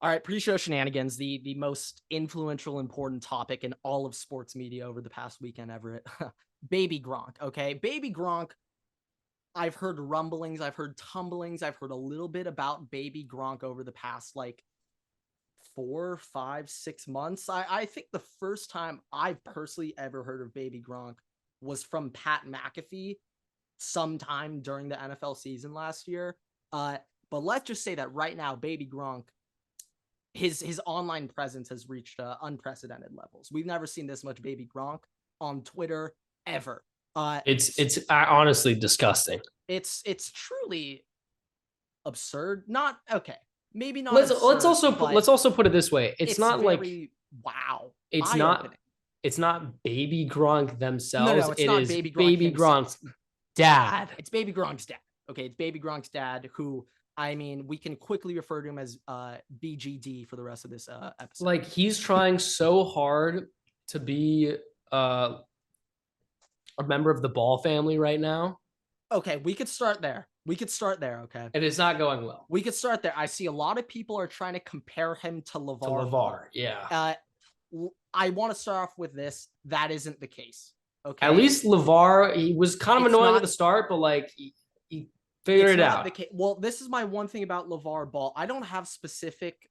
All right, pre-show shenanigans, the most influential, important topic in all of sports media over the past weekend, Everett. Baby Gronk, okay? Baby Gronk, I've heard rumblings, I've heard tumblings, I've heard a little bit about Baby Gronk over the past, 4, 5, 6 months. I think the first time I've personally ever heard of Baby Gronk was from Pat McAfee sometime during the NFL season last year. But let's just say that right now, Baby Gronk, his online presence has reached unprecedented levels. We've never seen this much Baby Gronk on Twitter ever. It's honestly disgusting. It's truly absurd. Not okay. Maybe not Let's absurd, but also put it this way. It's not like very wow, it's eye not opening. it's not Baby Gronk No, themselves. no, it's It not is Baby Gronk Baby himself. Gronk's dad. It's Baby Gronk's dad. Okay, it's Baby Gronk's dad, who we can quickly refer to him as BGD for the rest of this episode. Like he's trying so hard to be a member of the Ball family right now. Okay, we could start there. Okay. And it's not going well. We could start there. I see a lot of people are trying to compare him to LeVar. To LeVar, yeah. I want to start off with this. That isn't the case. Okay. At least LeVar, he was kind of annoying at the start, but like he figured it out. Well, this is my one thing about LeVar Ball. I don't have specific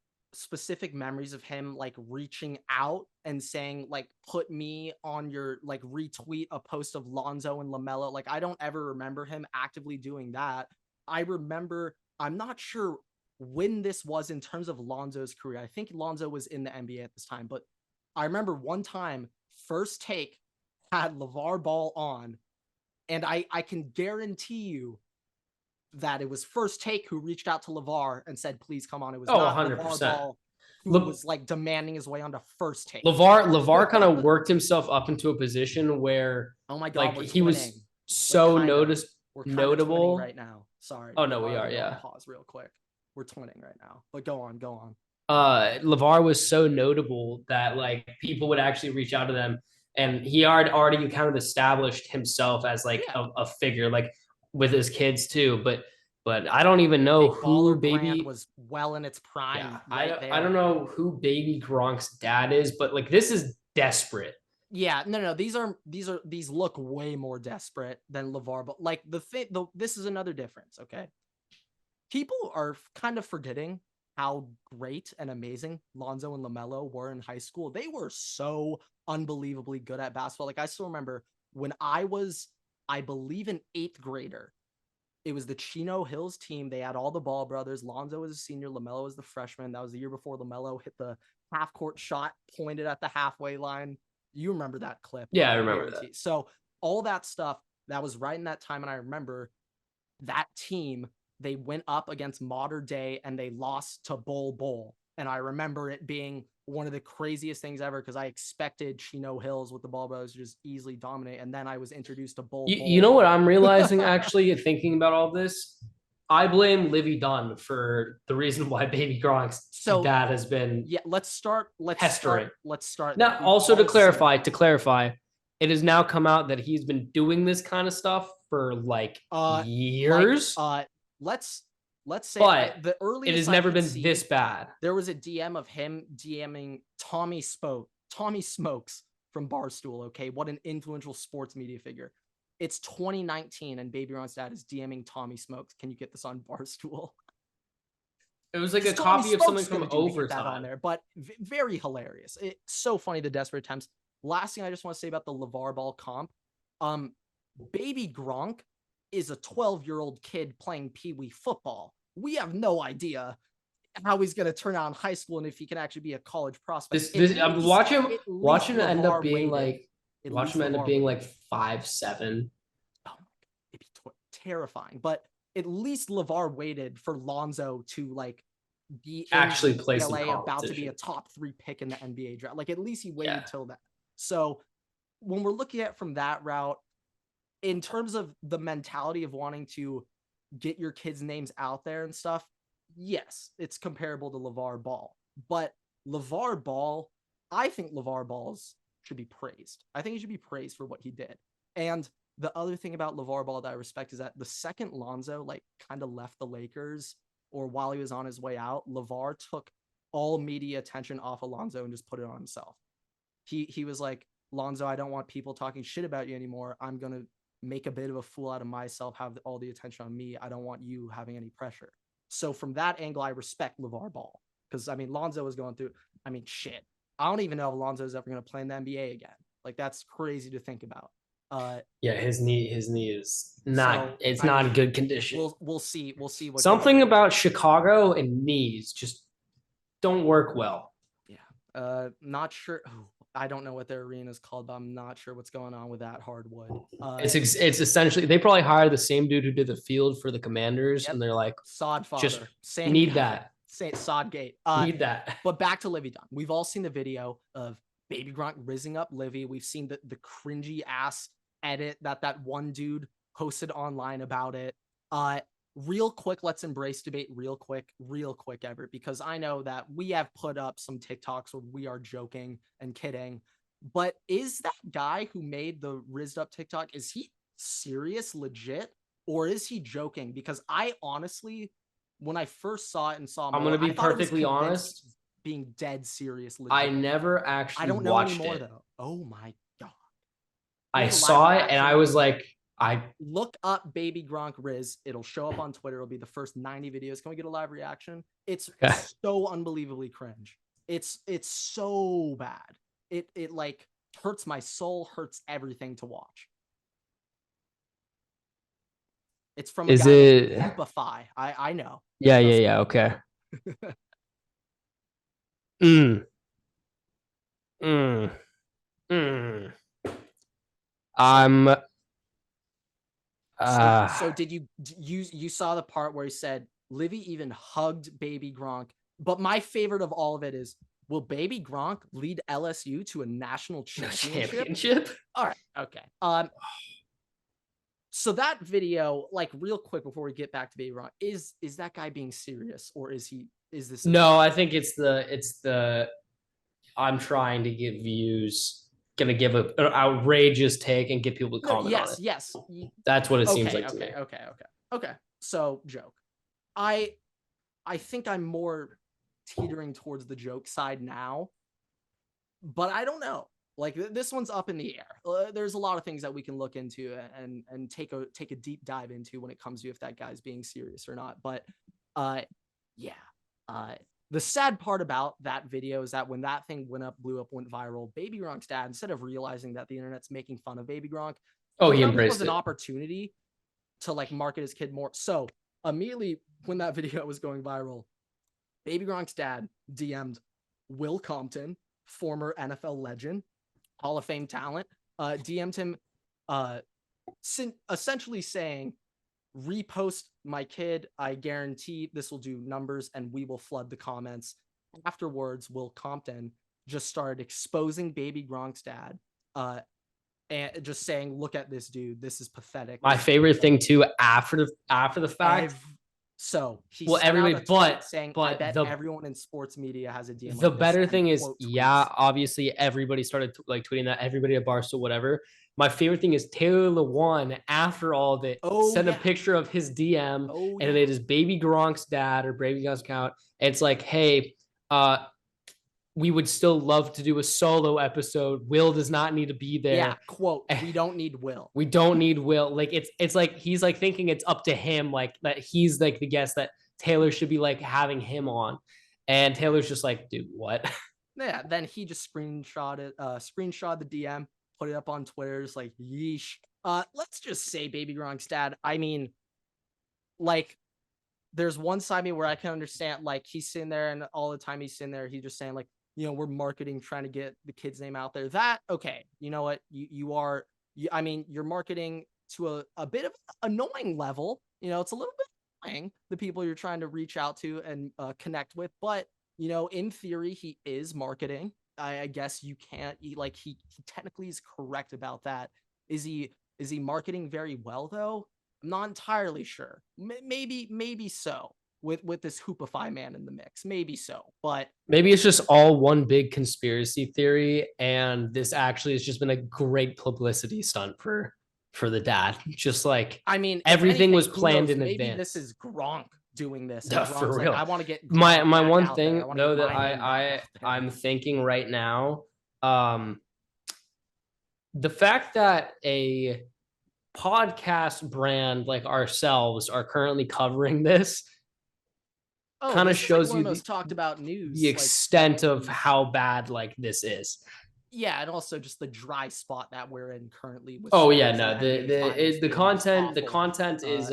memories of him like reaching out and saying like put me on your like retweet a post of Lonzo and LaMelo. Like I don't ever remember him actively doing that. I remember, I'm not sure when this was in terms of Lonzo's career. I think Lonzo was in the NBA at this time, but I remember one time First Take had LeVar Ball on, and I can guarantee you that it was First Take who reached out to LeVar and said, please come on. It was not 100%. LeVar Ball who was like demanding his way onto First Take. LeVar kind of worked himself up into a position where, oh my God, like he was so notable right now. Sorry. Oh no, we are. Yeah. Pause real quick. We're twinning right now, but go on. LeVar was so notable that like people would actually reach out to them, and he had already kind of established himself as like a figure, like with his kids too. But I don't even know who Baby was well in its prime. Yeah, I don't know who Baby Gronk's dad is, but like this is desperate. Yeah, no. These look way more desperate than LeVar, but like this is another difference. Okay, people are kind of forgetting how great and amazing Lonzo and LaMelo were in high school. They were so unbelievably good at basketball. Like I still remember when I was, I believe, an 8th grader. It was the Chino Hills team. They had all the Ball brothers. Lonzo was a senior. LaMelo was the freshman. That was the year before LaMelo hit the half-court shot pointed at the halfway line. You remember that clip. Yeah, I remember that. So all that stuff, that was right in that time. And I remember that team, they went up against Modern Day and they lost to Bol. And I remember it being one of the craziest things ever because I expected Chino Hills with the Ball brothers to just easily dominate. And then I was introduced to Bol. You know what I'm realizing actually thinking about all this? I blame Livy Dunn for the reason why Baby Gronk's dad has been let's start now. Also to clarify, it has now come out that he's been doing this kind of stuff for like years. Let's say but the earliest it has never been this bad. There was a DM of him DMing Tommy Smokes from Barstool. Okay, what an influential sports media figure. It's 2019 and Baby Gronk's dad is DMing Tommy Smokes. Can you get this on Barstool? It was like a copy of something from Overtime on there, but very hilarious. It's so funny, the desperate attempts. Last thing I just want to say about the LeVar Ball comp. Baby Gronk is a 12-year-old kid playing peewee football. We have no idea how he's going to turn out in high school and if he can actually be a college prospect. I'm watching it end up being like 5'7". Oh, it'd be terrifying. But at least LeVar waited for Lonzo to like be actually play UCLA, about to be a top 3 pick in the NBA draft. Like at least he waited till that. So when we're looking at from that route, in terms of the mentality of wanting to get your kids' names out there and stuff, yes, it's comparable to LeVar Ball. But LeVar Ball, I think LeVar Ball should be praised. I think he should be praised for what he did. And the other thing about LeVar Ball that I respect is that the second Lonzo like kind of left the Lakers or while he was on his way out, LeVar took all media attention off Alonzo and just put it on himself. He was like, Lonzo, I don't want people talking shit about you anymore. I'm going to make a bit of a fool out of myself, have all the attention on me. I don't want you having any pressure. So from that angle, I respect LeVar Ball because, I mean, Lonzo was going through, I mean, shit. I don't even know if Lonzo is ever going to play in the NBA again. Like, that's crazy to think about. Yeah, his knee is not, it's not in good condition. We'll see what something about Chicago and knees just don't work well. Yeah. Not sure. I don't know what their arena is called, but I'm not sure what's going on with that hardwood. It's essentially, they probably hired the same dude who did the field for the Commanders, and they're like, Sod father, just same need guy. that. Sod gate. Need that. But back to Livy Dunn. We've all seen the video of Baby Gronk rizzing up Livy. We've seen the cringy ass edit that one dude posted online about it. Real quick, let's embrace debate real quick, Everett, because I know that we have put up some TikToks where we are joking and kidding, but is that guy who made the rizzed up TikTok, is he serious, legit, or is he joking? Because I honestly, when I first saw it and saw more, I'm going to be perfectly honest, being dead serious, legit. I never actually I don't know watched anymore, it. Though. Oh my God. I saw it and I was like, look up Baby Gronk Riz. It'll show up on Twitter. It'll be the first 90 videos. Can we get a live reaction? It's so unbelievably cringe. It's so bad. It like hurts my soul, hurts everything to watch. It's from a guy named Hoopify. I know. Yeah. Okay. So did you saw the part where he said Livy even hugged Baby Gronk? But my favorite of all of it is, will Baby Gronk lead LSU to a national championship? All right. Okay. So that video, like real quick before we get back to Baby Gronk, is that guy being serious, or is this? No, I think it's the I'm trying to get views, gonna give an outrageous take and get people to comment on it. Yes. That's what it seems like to me. Okay. So joke. I think I'm more teetering towards the joke side now, but I don't know. Like this one's up in the air. There's a lot of things that we can look into and take a deep dive into when it comes to if that guy's being serious or not. But the sad part about that video is that when that thing blew up, went viral, Baby Gronk's dad, instead of realizing that the internet's making fun of Baby Gronk, he embraced it. An opportunity to like market his kid more. So immediately when that video was going viral, Baby Gronk's dad DM'd Will Compton, former NFL legend, Hall of Fame talent, DM'd him essentially saying, repost my kid. I guarantee this will do numbers and we will flood the comments. Afterwards, Will Compton just started exposing Baby Gronk's dad and just saying, look at this dude. This is pathetic. My favorite thing too, after the fact. So he everybody, I bet everyone in sports media has a DM. The better thing is, obviously everybody started like tweeting that, everybody at Barstool, whatever. My favorite thing is Taylor Lewan, after all of it, sent a picture of his DM and it is Baby Gronk's dad or Baby Gronk's account. It's like, hey, we would still love to do a solo episode. Will does not need to be there. Yeah, quote, we don't need Will. We don't need Will. Like it's like he's like thinking it's up to him, like that he's like the guest that Taylor should be like having him on. And Taylor's just like, dude, what? Yeah, then he just screenshot the DM, put it up on Twitter. It's like, yeesh. Let's just say Baby Gronk's dad. I mean, like, there's one side of me where I can understand, like, he's sitting there and all the time he's sitting there, he's just saying, like, you know, we're marketing, trying to get the kid's name out there. That, okay, you know what? I mean, you're marketing to a bit of annoying level. You know, it's a little bit annoying, the people you're trying to reach out to and connect with. But, you know, in theory, he is marketing. I guess you can't, he technically is correct about that. Is he marketing very well, though? I'm not entirely sure. Maybe so. With this Hoopify man in the mix, maybe so, but maybe it's just all one big conspiracy theory, and this actually has just been a great publicity stunt for the dad. Just like, I mean, everything was planned in advance. Maybe this is Gronk doing this. Yeah, And for Gronk's like, real. I want to get My Gronk back one out there. thing I wanna though get that my name back out there. I'm thinking right now, the fact that a podcast brand like ourselves are currently covering this Oh, kind of this is like shows one you of the most talked about the news, like extent sports of news. how bad like this is. Yeah, and also just the dry spot that we're in currently with Oh yeah, sports no, and NBA finals the being just content awful. is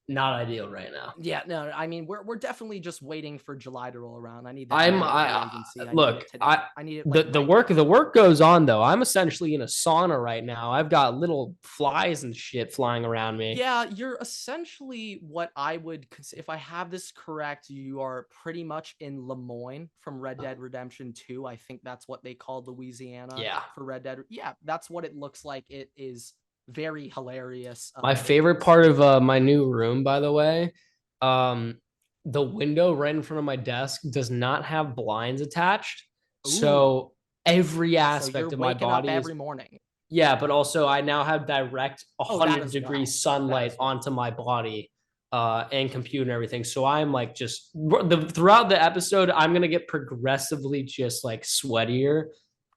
not ideal right now. Yeah, no, I mean we're definitely just waiting for July to roll around. I need that I'm NBA free I agency. I need look, it today. I need it like the right work now. the work goes on though. I'm essentially in a sauna right now. I've got little flies and shit flying around me. Yeah, you're essentially what I would consider, if I have this correct, you are pretty much in Lemoyne from Red Dead Redemption 2. I think that's what they called Louisiana Yeah. for Red Dead. Yeah, that's what it looks like. It is very hilarious. My favorite part of my new room, by the way, um, the window right in front of my desk does not have blinds attached. Ooh, So every so you're aspect of my waking up body is, every morning. yeah, but also I now have direct Oh, that 100 as degree well. That sunlight as well. onto my body and computer and everything. So I'm like just throughout the episode, I'm gonna get progressively just like sweatier.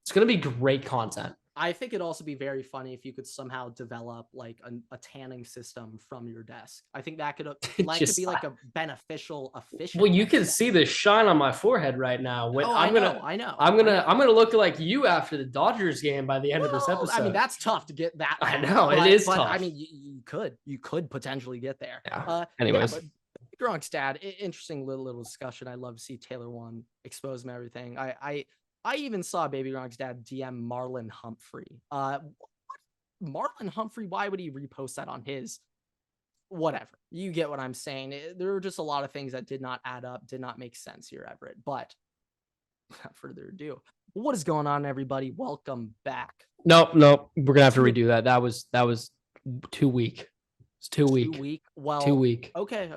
It's gonna be great content. I think it'd also be very funny if you could somehow develop like a tanning system from your desk. I think that could Just be like a beneficial, efficient. well, you next can step. see the shine on my forehead right now. When Oh, I'm I know. I'm gonna look like you after the Dodgers game by the end of this Well, episode. I mean, that's tough to get that. I far, know, but, it is but tough. I mean, you could potentially get there. Yeah. Anyways. Yeah, but Gronk's dad, interesting little discussion. I love to see Taylor One expose him everything. I even saw Baby Gronk's dad DM Marlon Humphrey. Marlon Humphrey, why would he repost that on his? Whatever. You get what I'm saying. There were just a lot of things that did not add up, did not make sense here, Everett. But without further ado, what is going on, everybody? Welcome back. Nope. We're gonna have to redo that. That was too weak. It's too weak. 2 week. Well, 2 week. Okay.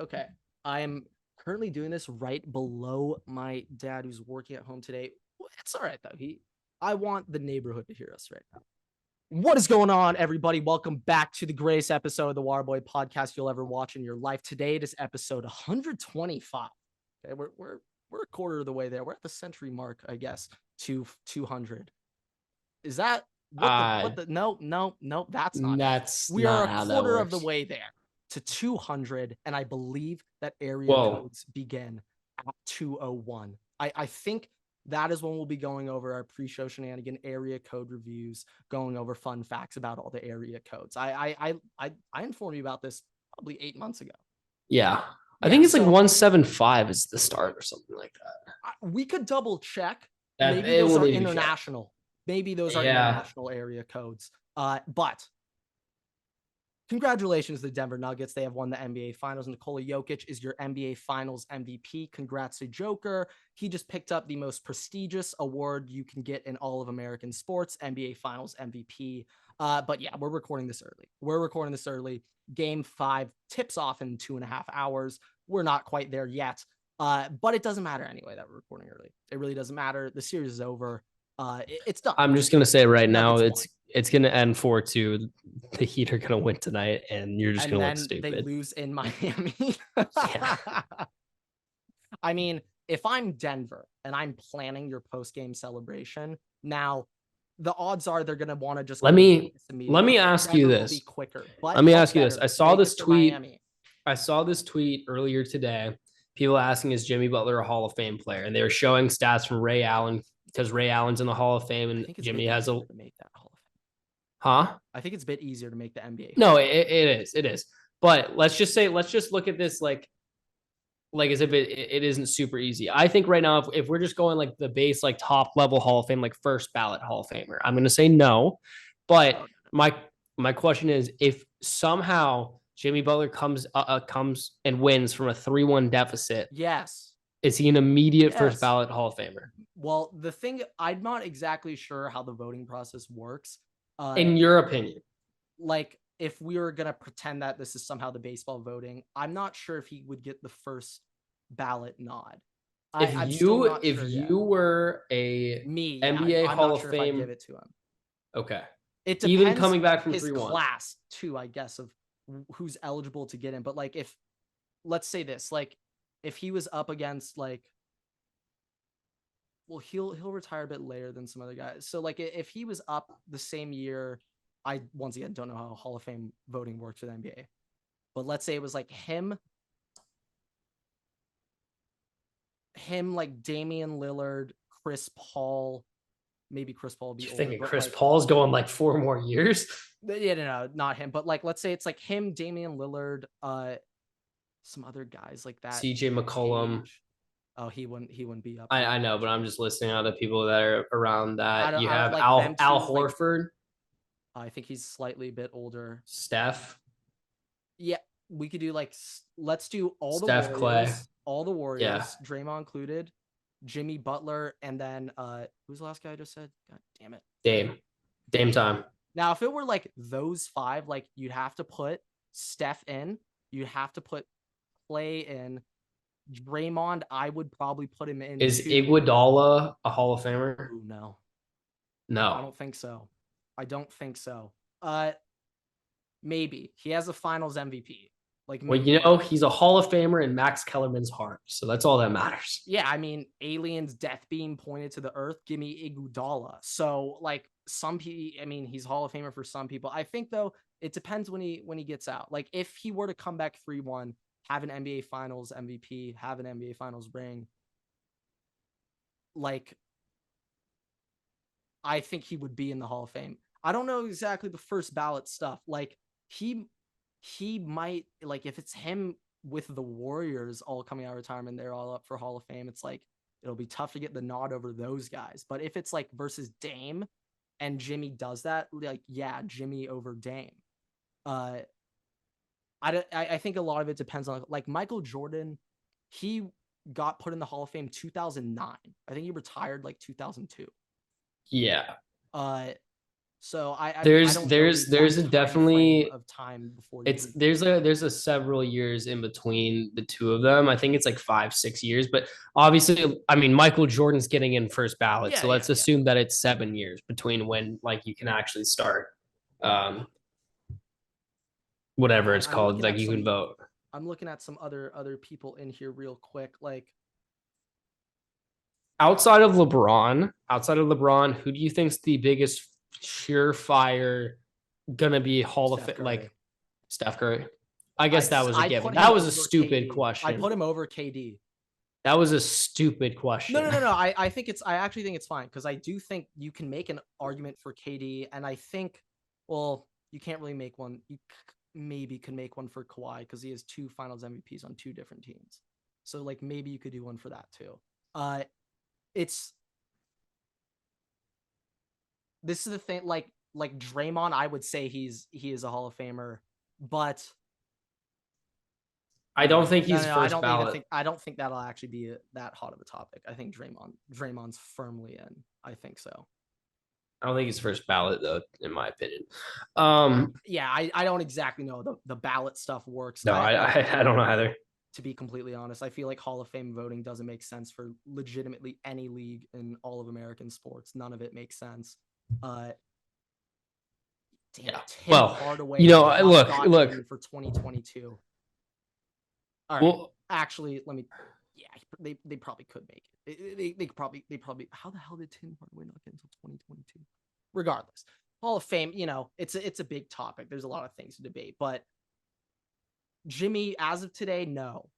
I am currently doing this right below my dad who's working at home today. It's all right though. I want the neighborhood to hear us right now. What is going on, everybody? Welcome back to the greatest episode of the Waterboy podcast you'll ever watch in your life. Today it is episode 125. Okay, we're a quarter of the way there. We're at the century mark, I guess, to 200. Is that what the no, that's not that's it. We not are how a that quarter of the works. way there to 200, and I believe that area codes begin at 201. I think that is when we'll be going over our pre-show shenanigan area code reviews, going over fun facts about all the area codes. I informed you about this probably 8 months ago. Yeah. I think it's like 175 is the start or something like that. We could double check. Maybe those are international. Maybe those are international area codes. But congratulations to the Denver Nuggets. They have won the NBA Finals. Nikola Jokic is your NBA Finals MVP. Congrats to Joker. He just picked up the most prestigious award you can get in all of American sports, NBA Finals MVP. But yeah, we're recording this early. Game 5 tips off in 2.5 hours. We're not quite there yet. But it doesn't matter anyway that we're recording early. It really doesn't matter. The series is over. It's done. I'm just gonna say right now, it's gonna end 4-2. The Heat are gonna win tonight, and you're just gonna look stupid. They lose in Miami. Yeah. I mean, if I'm Denver and I'm planning your post-game celebration, now the odds are they're gonna want to just let me ask you this. Be quicker. But let me ask you this. I saw this tweet. Miami. I saw this tweet earlier today. People asking, is Jimmy Butler a Hall of Fame player? And they were showing stats from Ray Allen, because Ray Allen's in the Hall of Fame and Jimmy has a make that Hall of Fame. Huh? I think it's a bit easier to make the NBA. No, it is. But let's just look at this like as if it isn't super easy. I think right now, if we're just going like the base, like top level Hall of Fame, like first ballot Hall of Famer, I'm going to say no. But my question is, if somehow Jimmy Butler comes and wins from a 3-1 deficit, yes, is he an immediate first ballot Hall of Famer? Well, the thing, I'm not exactly sure how the voting process works. In your opinion, like if we were gonna pretend that this is somehow the baseball voting, I'm not sure if he would get the first ballot nod. If you were a NBA Hall of Fame, give it to him. Okay. It depends. Even coming back from his 3-1 class too, I guess, of who's eligible to get in. But like if let's say this, like if he was up against like, well, he'll retire a bit later than some other guys. So like if he was up the same year, I once again don't know how Hall of Fame voting works for the NBA, but let's say it was like him like Damian Lillard, Chris Paul, maybe Chris Paul will be You're older, thinking but Chris like, Paul's going like 4 more years? yeah, no, not him, but like let's say it's like him, Damian Lillard, some other guys like that CJ McCollum. age. Oh, he wouldn't be up. I know, but I'm just listing out the people that are around that. You I don't have like them Al too, Horford. I think he's slightly a bit older. Steph. Yeah, we could do like, let's do all Steph the Clay. Warriors, all the Warriors, Yeah. Draymond included, Jimmy Butler, and then who's the last guy I just said? God damn it. Dame time. Now, if it were like those 5, like you'd have to put Steph in, you'd have to put Clay in, Draymond, I would probably put him in. Is Iguodala a Hall of Famer? Ooh, no. No. I don't think so. Maybe. He has a finals MVP. Like, well, you know, he's a Hall of Famer in Max Kellerman's heart. So that's all that matters. Yeah, I mean, aliens, death being pointed to the earth, give me Iguodala. So, like, some people, I mean, he's Hall of Famer for some people. I think, though, it depends when he gets out. Like, if he were to come back 3-1, have an NBA Finals MVP, have an NBA Finals ring, like, I think he would be in the Hall of Fame. I don't know exactly the first ballot stuff. Like, he might, like, if it's him with the Warriors all coming out of retirement, they're all up for Hall of Fame, it's like it'll be tough to get the nod over those guys. But if it's like versus Dame and Jimmy does that, like, yeah, Jimmy over Dame. I think a lot of it depends on, like, Michael Jordan, he got put in the Hall of Fame 2009. I think he retired like 2002. Yeah. So there's a definitely of time before there's a several years in between the two of them. I think it's like 5-6 years, but obviously, I mean, Michael Jordan's getting in first ballot, so let's assume that it's 7 years between when like you can actually start, whatever it's called, like you can vote. I'm looking at some other people in here real quick, like outside of LeBron, who do you think's the biggest surefire gonna be Hall of Fame? Like Steph Curry. I guess that was a given. That was a stupid question. I put him over KD. That was a stupid question. No. I actually think it's fine, because I do think you can make an argument for KD, and I think, well, you can't really make one. You maybe can make one for Kawhi because he has 2 Finals MVPs on 2 different teams. So like maybe you could do one for that too. This is the thing, like Draymond, I would say he is a Hall of Famer, but I don't think he's first ballot. I don't think that'll actually be that hot of a topic. I think Draymond's firmly in. I think so. I don't think he's first ballot though, in my opinion. Yeah, I don't exactly know the ballot stuff works. No, I don't know either. To be completely honest, I feel like Hall of Fame voting doesn't make sense for legitimately any league in all of American sports. None of it makes sense. Damn, yeah. Well, Hardaway, look for 2022. All right. Well, actually, let me. Yeah, they probably could make it. They probably. How the hell did Tim Hardaway not get until 2022? Regardless, Hall of Fame. It's a big topic. There's a lot of things to debate, but Jimmy, as of today, no.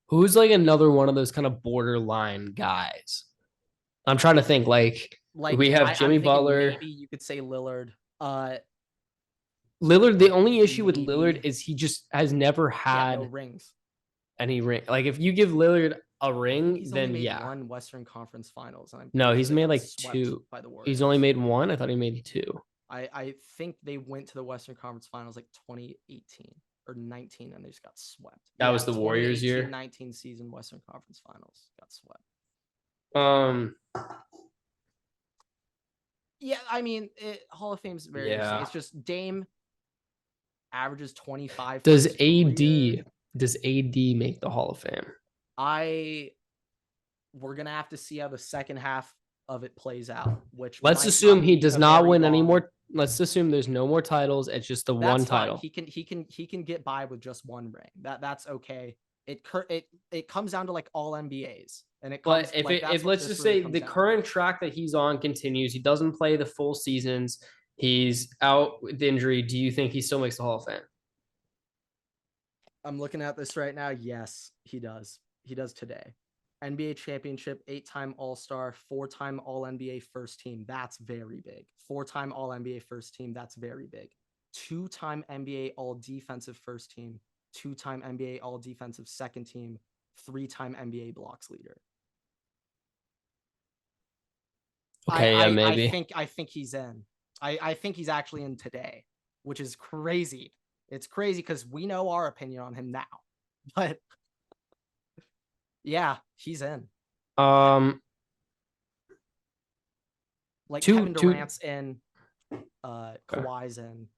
Who's like another one of those kind of borderline guys? I'm trying to think. Like we have Jimmy Butler. Maybe you could say Lillard. Lillard. The only issue with Lillard is he just has never had no rings. Any ring. Like if you give Lillard a ring, then only made one Western Conference Finals. No, he's made like 2. By the Warriors. He's only made 1. I thought he made 2. I think they went to the Western Conference Finals like 2018 or 19, and they just got swept. That was the Warriors year. 19 season Western Conference Finals got swept. Yeah, I mean, Hall of Fame's very interesting. It's just Dame averages 25. Does AD make the Hall of Fame? We're gonna have to see how the second half of it plays out. Which let's assume he does not win any more. let's assume there's no more titles. It's just the one That's fine. title. He can get by with just one ring. That's okay. It comes down to like all NBAs, and it comes But if like if let's just say the current track that he's on continues, he doesn't play the full seasons, he's out with injury. Do you think he still makes the Hall of Fame? I'm looking at this right now. Yes, he does. He does today. NBA championship, 8-time All-Star, 4-time All-NBA first team. That's very big. 4-time All-NBA first team. That's very big. 2-time NBA All-Defensive first team. 2-time NBA All-Defensive second team. 3-time NBA blocks leader. Okay, yeah, maybe. I think he's in. I think he's actually in today, which is crazy. It's crazy because we know our opinion on him now. But yeah, he's in. Like Kevin Durant's in, Kawhi's in.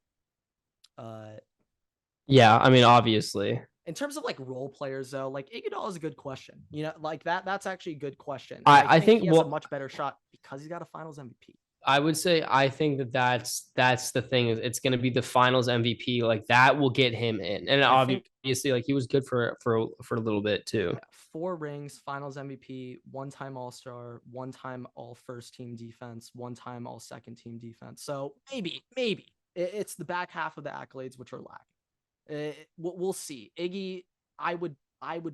Yeah, I mean, obviously. In terms of like role players, though, like Iguodala is a good question. You know, like that's actually a good question. I think he has a much better shot because he's got a Finals MVP. I would say I think that's the thing is it's going to be the Finals MVP. Like that will get him in, and obviously, like he was good for a little bit too. Yeah, 4 rings, Finals MVP, 1-time All-Star, 1-time All First Team defense, 1-time All Second Team defense. So maybe it's the back half of the accolades which are lacking. We'll see. Iggy, I would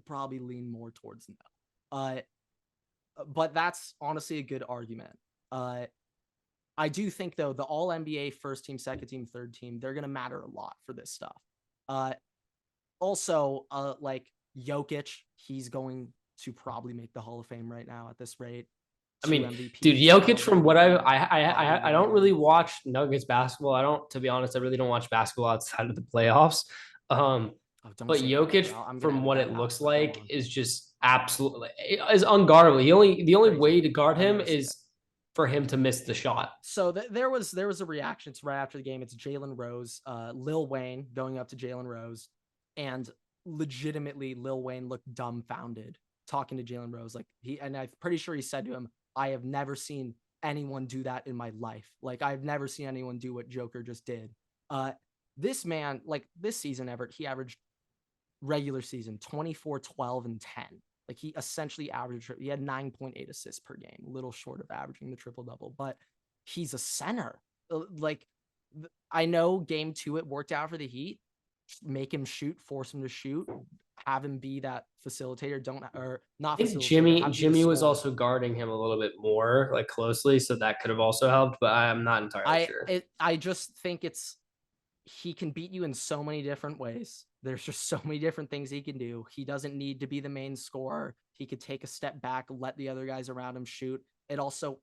probably lean more towards no. But that's honestly a good argument. I do think though the All NBA first team, second team, third team, they're gonna matter a lot for this stuff. Also, like Jokic, he's going to probably make the Hall of Fame right now at this rate. I mean, dude, Jokic, from what I don't really watch Nuggets basketball. To be honest, I really don't watch basketball outside of the playoffs. But Jokic, from what it looks like, is just absolutely is unguardable. The only way to guard him is for him to miss the shot. So there was a reaction to right after the game. It's Jalen Rose, Lil Wayne going up to Jalen Rose, and legitimately Lil Wayne looked dumbfounded talking to Jalen Rose. Like and I'm pretty sure he said to him, "I have never seen anyone do that in my life. Like I've never seen anyone do what Joker just did." This man, like this season, Everett, he averaged regular season 24, 12, and 10. Like he essentially averaged, he had 9.8 assists per game, a little short of averaging the triple double, but he's a center. Like I know game 2 it worked out for the Heat. Make him shoot, force him to shoot, have him be that facilitator. Not. I think Jimmy was also guarding him a little bit more like closely, so that could have also helped. But I'm not entirely sure. I just think he can beat you in so many different ways. There's just so many different things he can do. He doesn't need to be the main scorer. He could take a step back, let the other guys around him shoot. It also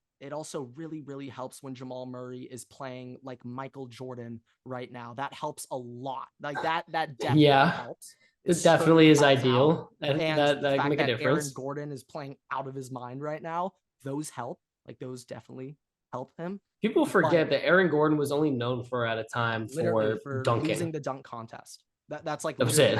really, really helps when Jamal Murray is playing like Michael Jordan right now. That helps a lot. Like that definitely helps. It definitely is ideal. And that can make a difference. Aaron Gordon is playing out of his mind right now. Those help. Like those definitely help him. People forget that Aaron Gordon was only known for at a time for dunking. Losing the dunk contest. That's like that was it.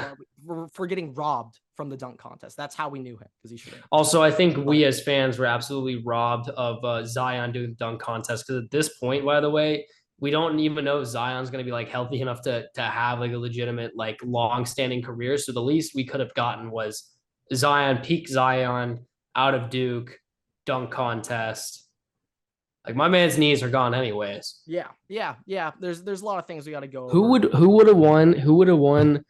For getting robbed from the dunk contest. That's how we knew him because he should have. Also, I think we as fans were absolutely robbed of Zion doing the dunk contest because at this point, by the way, we don't even know if Zion's going to be like healthy enough to have like a legitimate like long-standing career. So the least we could have gotten was peak Zion out of Duke dunk contest. Like my man's knees are gone anyways. Yeah. There's a lot of things we got to go over. Who would have won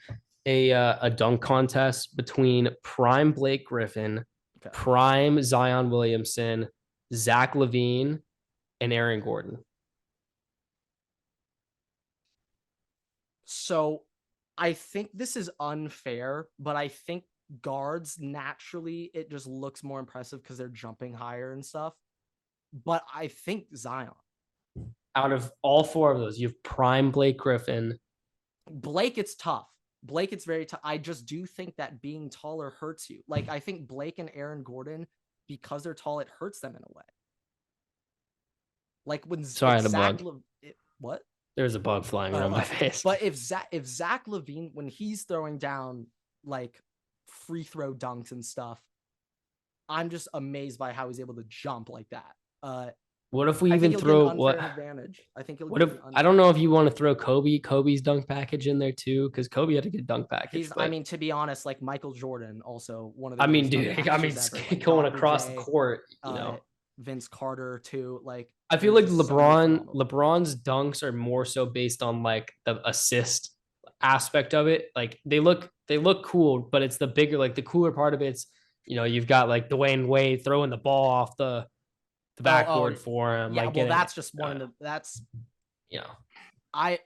a dunk contest between prime Blake Griffin, prime Zion Williamson, Zach LaVine, and Aaron Gordon? So I think this is unfair, but I think guards naturally it just looks more impressive because they're jumping higher and stuff. But I think Zion. Out of all 4 of those, you have prime Blake Griffin. Blake, it's tough. Blake, it's very tough. I just do think that being taller hurts you. Like, I think Blake and Aaron Gordon, because they're tall, it hurts them in a way. Like when what? There's a bug flying around my face. But if Zach LaVine, when he's throwing down like free throw dunks and stuff, I'm just amazed by how he's able to jump like that. What if we I think even he'll get an throw unfair advantage. I think he'll what get if an I don't know if you want to throw Kobe's dunk package in there too, because Kobe had a good dunk package. I But mean, to be honest, like Michael Jordan, also one of the I mean, greatest dunk dude, I mean, packages ever. Like going Dr. across the J, court, you know. Vince Carter too. Like I feel there's like just so many phenomenal. LeBron's dunks are more so based on like the assist aspect of it. Like they look cool, but it's the bigger, like the cooler part of it's, you know, you've got like Dwayne Wade throwing the ball off the backboard for him. Yeah, like well, getting, that's just one of the that's you know, I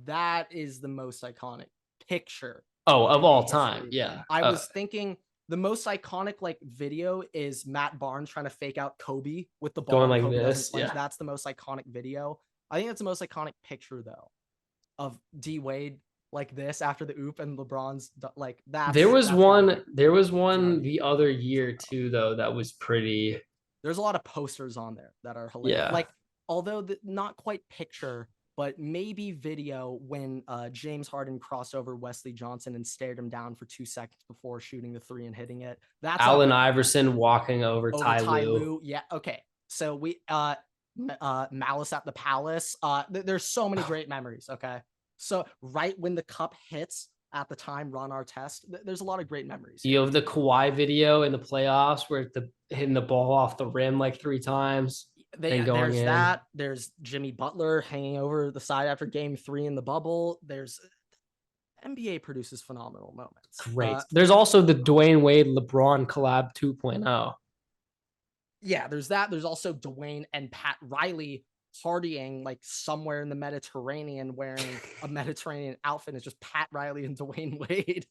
that is the most iconic picture. of in all NBA time. history. Yeah. I was thinking the most iconic like video is Matt Barnes trying to fake out Kobe with the ball Going and like Kobe this, doesn't flinch. yeah. That's the most iconic video. I think that's the most iconic picture though of D Wade like this after the oop and LeBron's like that. There was one the other year too though that was pretty. There's a lot of posters on there that are hilarious. Yeah. Like although not quite picture, but maybe video when James Harden crossed over Wesley Johnson and stared him down for 2 seconds before shooting the three and hitting it. That's Allen Iverson walking over Ty Lue. Yeah. Okay. So we Malice at the Palace. There's so many great memories. Okay. So right when the cup hits at the time, Ron Artest, there's a lot of great memories. You have the Kawhi video in the playoffs where hitting the ball off the rim like 3 times. There's that. There's Jimmy Butler hanging over the side after game 3 in the bubble. There's NBA produces phenomenal moments. Great. There's also the Dwayne Wade LeBron collab 2.0. Yeah, there's that. There's also Dwayne and Pat Riley partying like somewhere in the Mediterranean wearing a Mediterranean outfit. It's just Pat Riley and Dwayne Wade.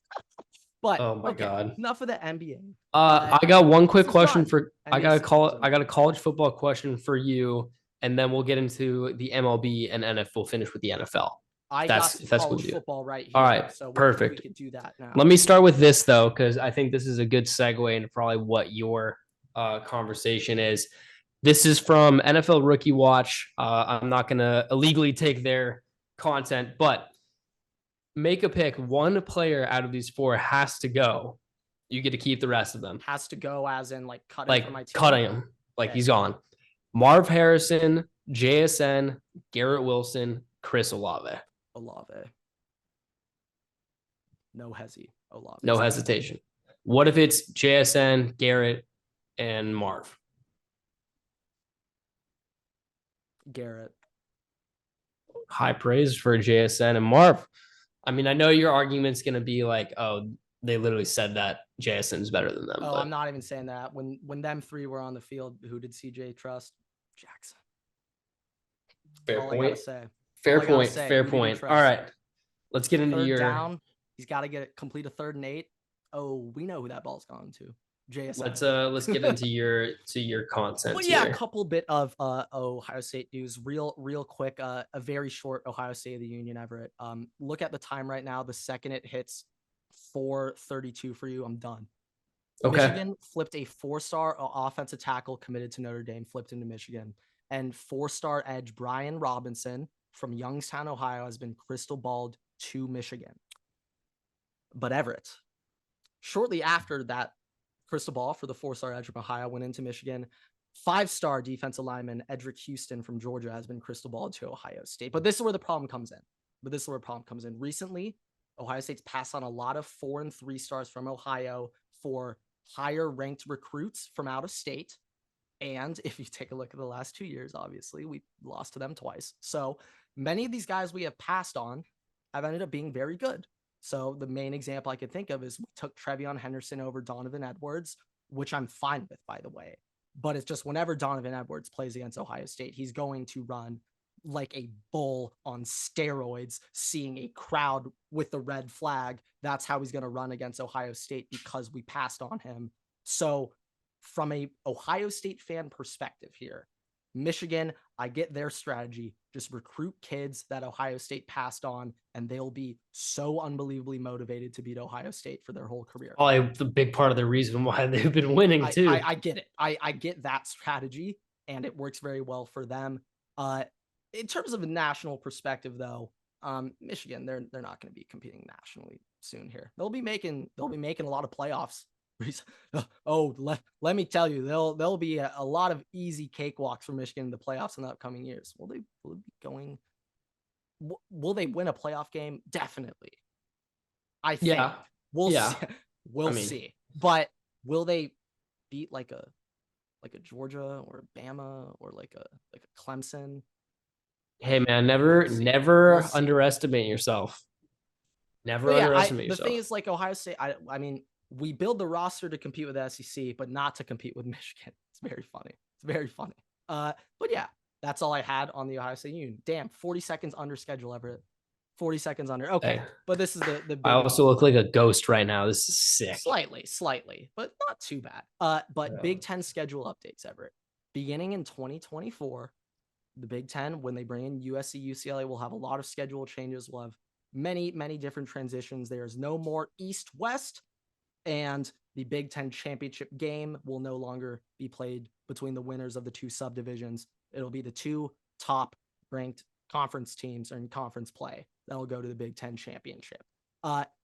But oh my god, enough of the NBA. I got one quick question I got a college football question for you, and then we'll get into the MLB and We'll finish with the NFL. That's college football right here. All right, so perfect. We could do that now. Let me start with this though, because I think this is a good segue into probably what your conversation is. This is from NFL Rookie Watch. I'm not going to illegally take their content, but make a pick. One player out of these 4 has to go. You get to keep the rest of them. Has to go as in like cutting like from my team. Cutting him. Like he's gone. Marv Harrison, JSN, Garrett Wilson, Chris Olave. No Olave. No hesitation. What if it's JSN, Garrett, and Marv? Garrett. High praise for JSN and Marv. I mean, I know your argument's going to be like, oh, they literally said that JSN's better than them. Oh, I'm not even saying that. When them 3 were on the field, who did CJ trust? Jackson. Fair point. Fair point. All right. Let's get into your down. He's got to complete a 3rd and 8. Oh, we know who that ball's gone to. JSN. Let's get into your content. Well, yeah, a couple bit of Ohio State news, real quick. A very short Ohio State of the Union, Everett. Look at the time right now. The second it hits 4:32 for you, I'm done. Okay. Michigan flipped a 4-star offensive tackle committed to Notre Dame, flipped into Michigan, and 4-star edge Brian Robinson from Youngstown, Ohio, has been crystal balled to Michigan. But Everett, shortly after that crystal ball for the 4-star edge from Ohio went into Michigan, 5-star defensive lineman Edric Houston from Georgia has been crystal balled to Ohio State. But this is where the problem comes in. Recently, Ohio State's passed on a lot of 4 and 3 stars from Ohio for higher ranked recruits from out of state. And if you take a look at the last 2 years, obviously we lost to them twice. So many of these guys we have passed on have ended up being very good. So the main example I could think of is we took Trevion Henderson over Donovan Edwards, which I'm fine with, by the way. But it's just whenever Donovan Edwards plays against Ohio State, he's going to run like a bull on steroids, seeing a crowd with the red flag. That's how he's going to run against Ohio State because we passed on him. So from a Ohio State fan perspective here, Michigan, I get their strategy. Just recruit kids that Ohio State passed on, and they'll be so unbelievably motivated to beat Ohio State for their whole career. Probably the big part of the reason why they've been winning too. I get it. I get that strategy, and it works very well for them. In terms of a national perspective, though, Michigan, they're not going to be competing nationally soon here. They'll be making a lot of playoffs Oh, let me tell you, there'll be a lot of easy cakewalks for Michigan in the playoffs in the upcoming years. Will they be going? Will they win a playoff game? Definitely. I think Yeah. we'll Yeah. see. We'll see. But will they beat like a Georgia or a Bama or like a Clemson? Hey man, never We'll see. underestimate yourself. Never But yeah, underestimate the yourself. thing is, like Ohio State, I mean, we build the roster to compete with the SEC, but not to compete with Michigan. It's very funny. It's very funny. But yeah, that's all I had on the Ohio State Union. Damn, 40 seconds under schedule, Everett. 40 seconds under. Okay, Hey, but this is the big I also look like a ghost right now. This is sick. slightly, but not too bad. But Big Ten schedule updates, Everett. Beginning in 2024, the Big Ten, when they bring in USC, UCLA, will have a lot of schedule changes. We'll have many different transitions. There's no more East-West, and the Big Ten championship game will no longer be played between the winners of the two subdivisions. It'll be the two top ranked conference teams in conference play that'll go to the Big Ten championship.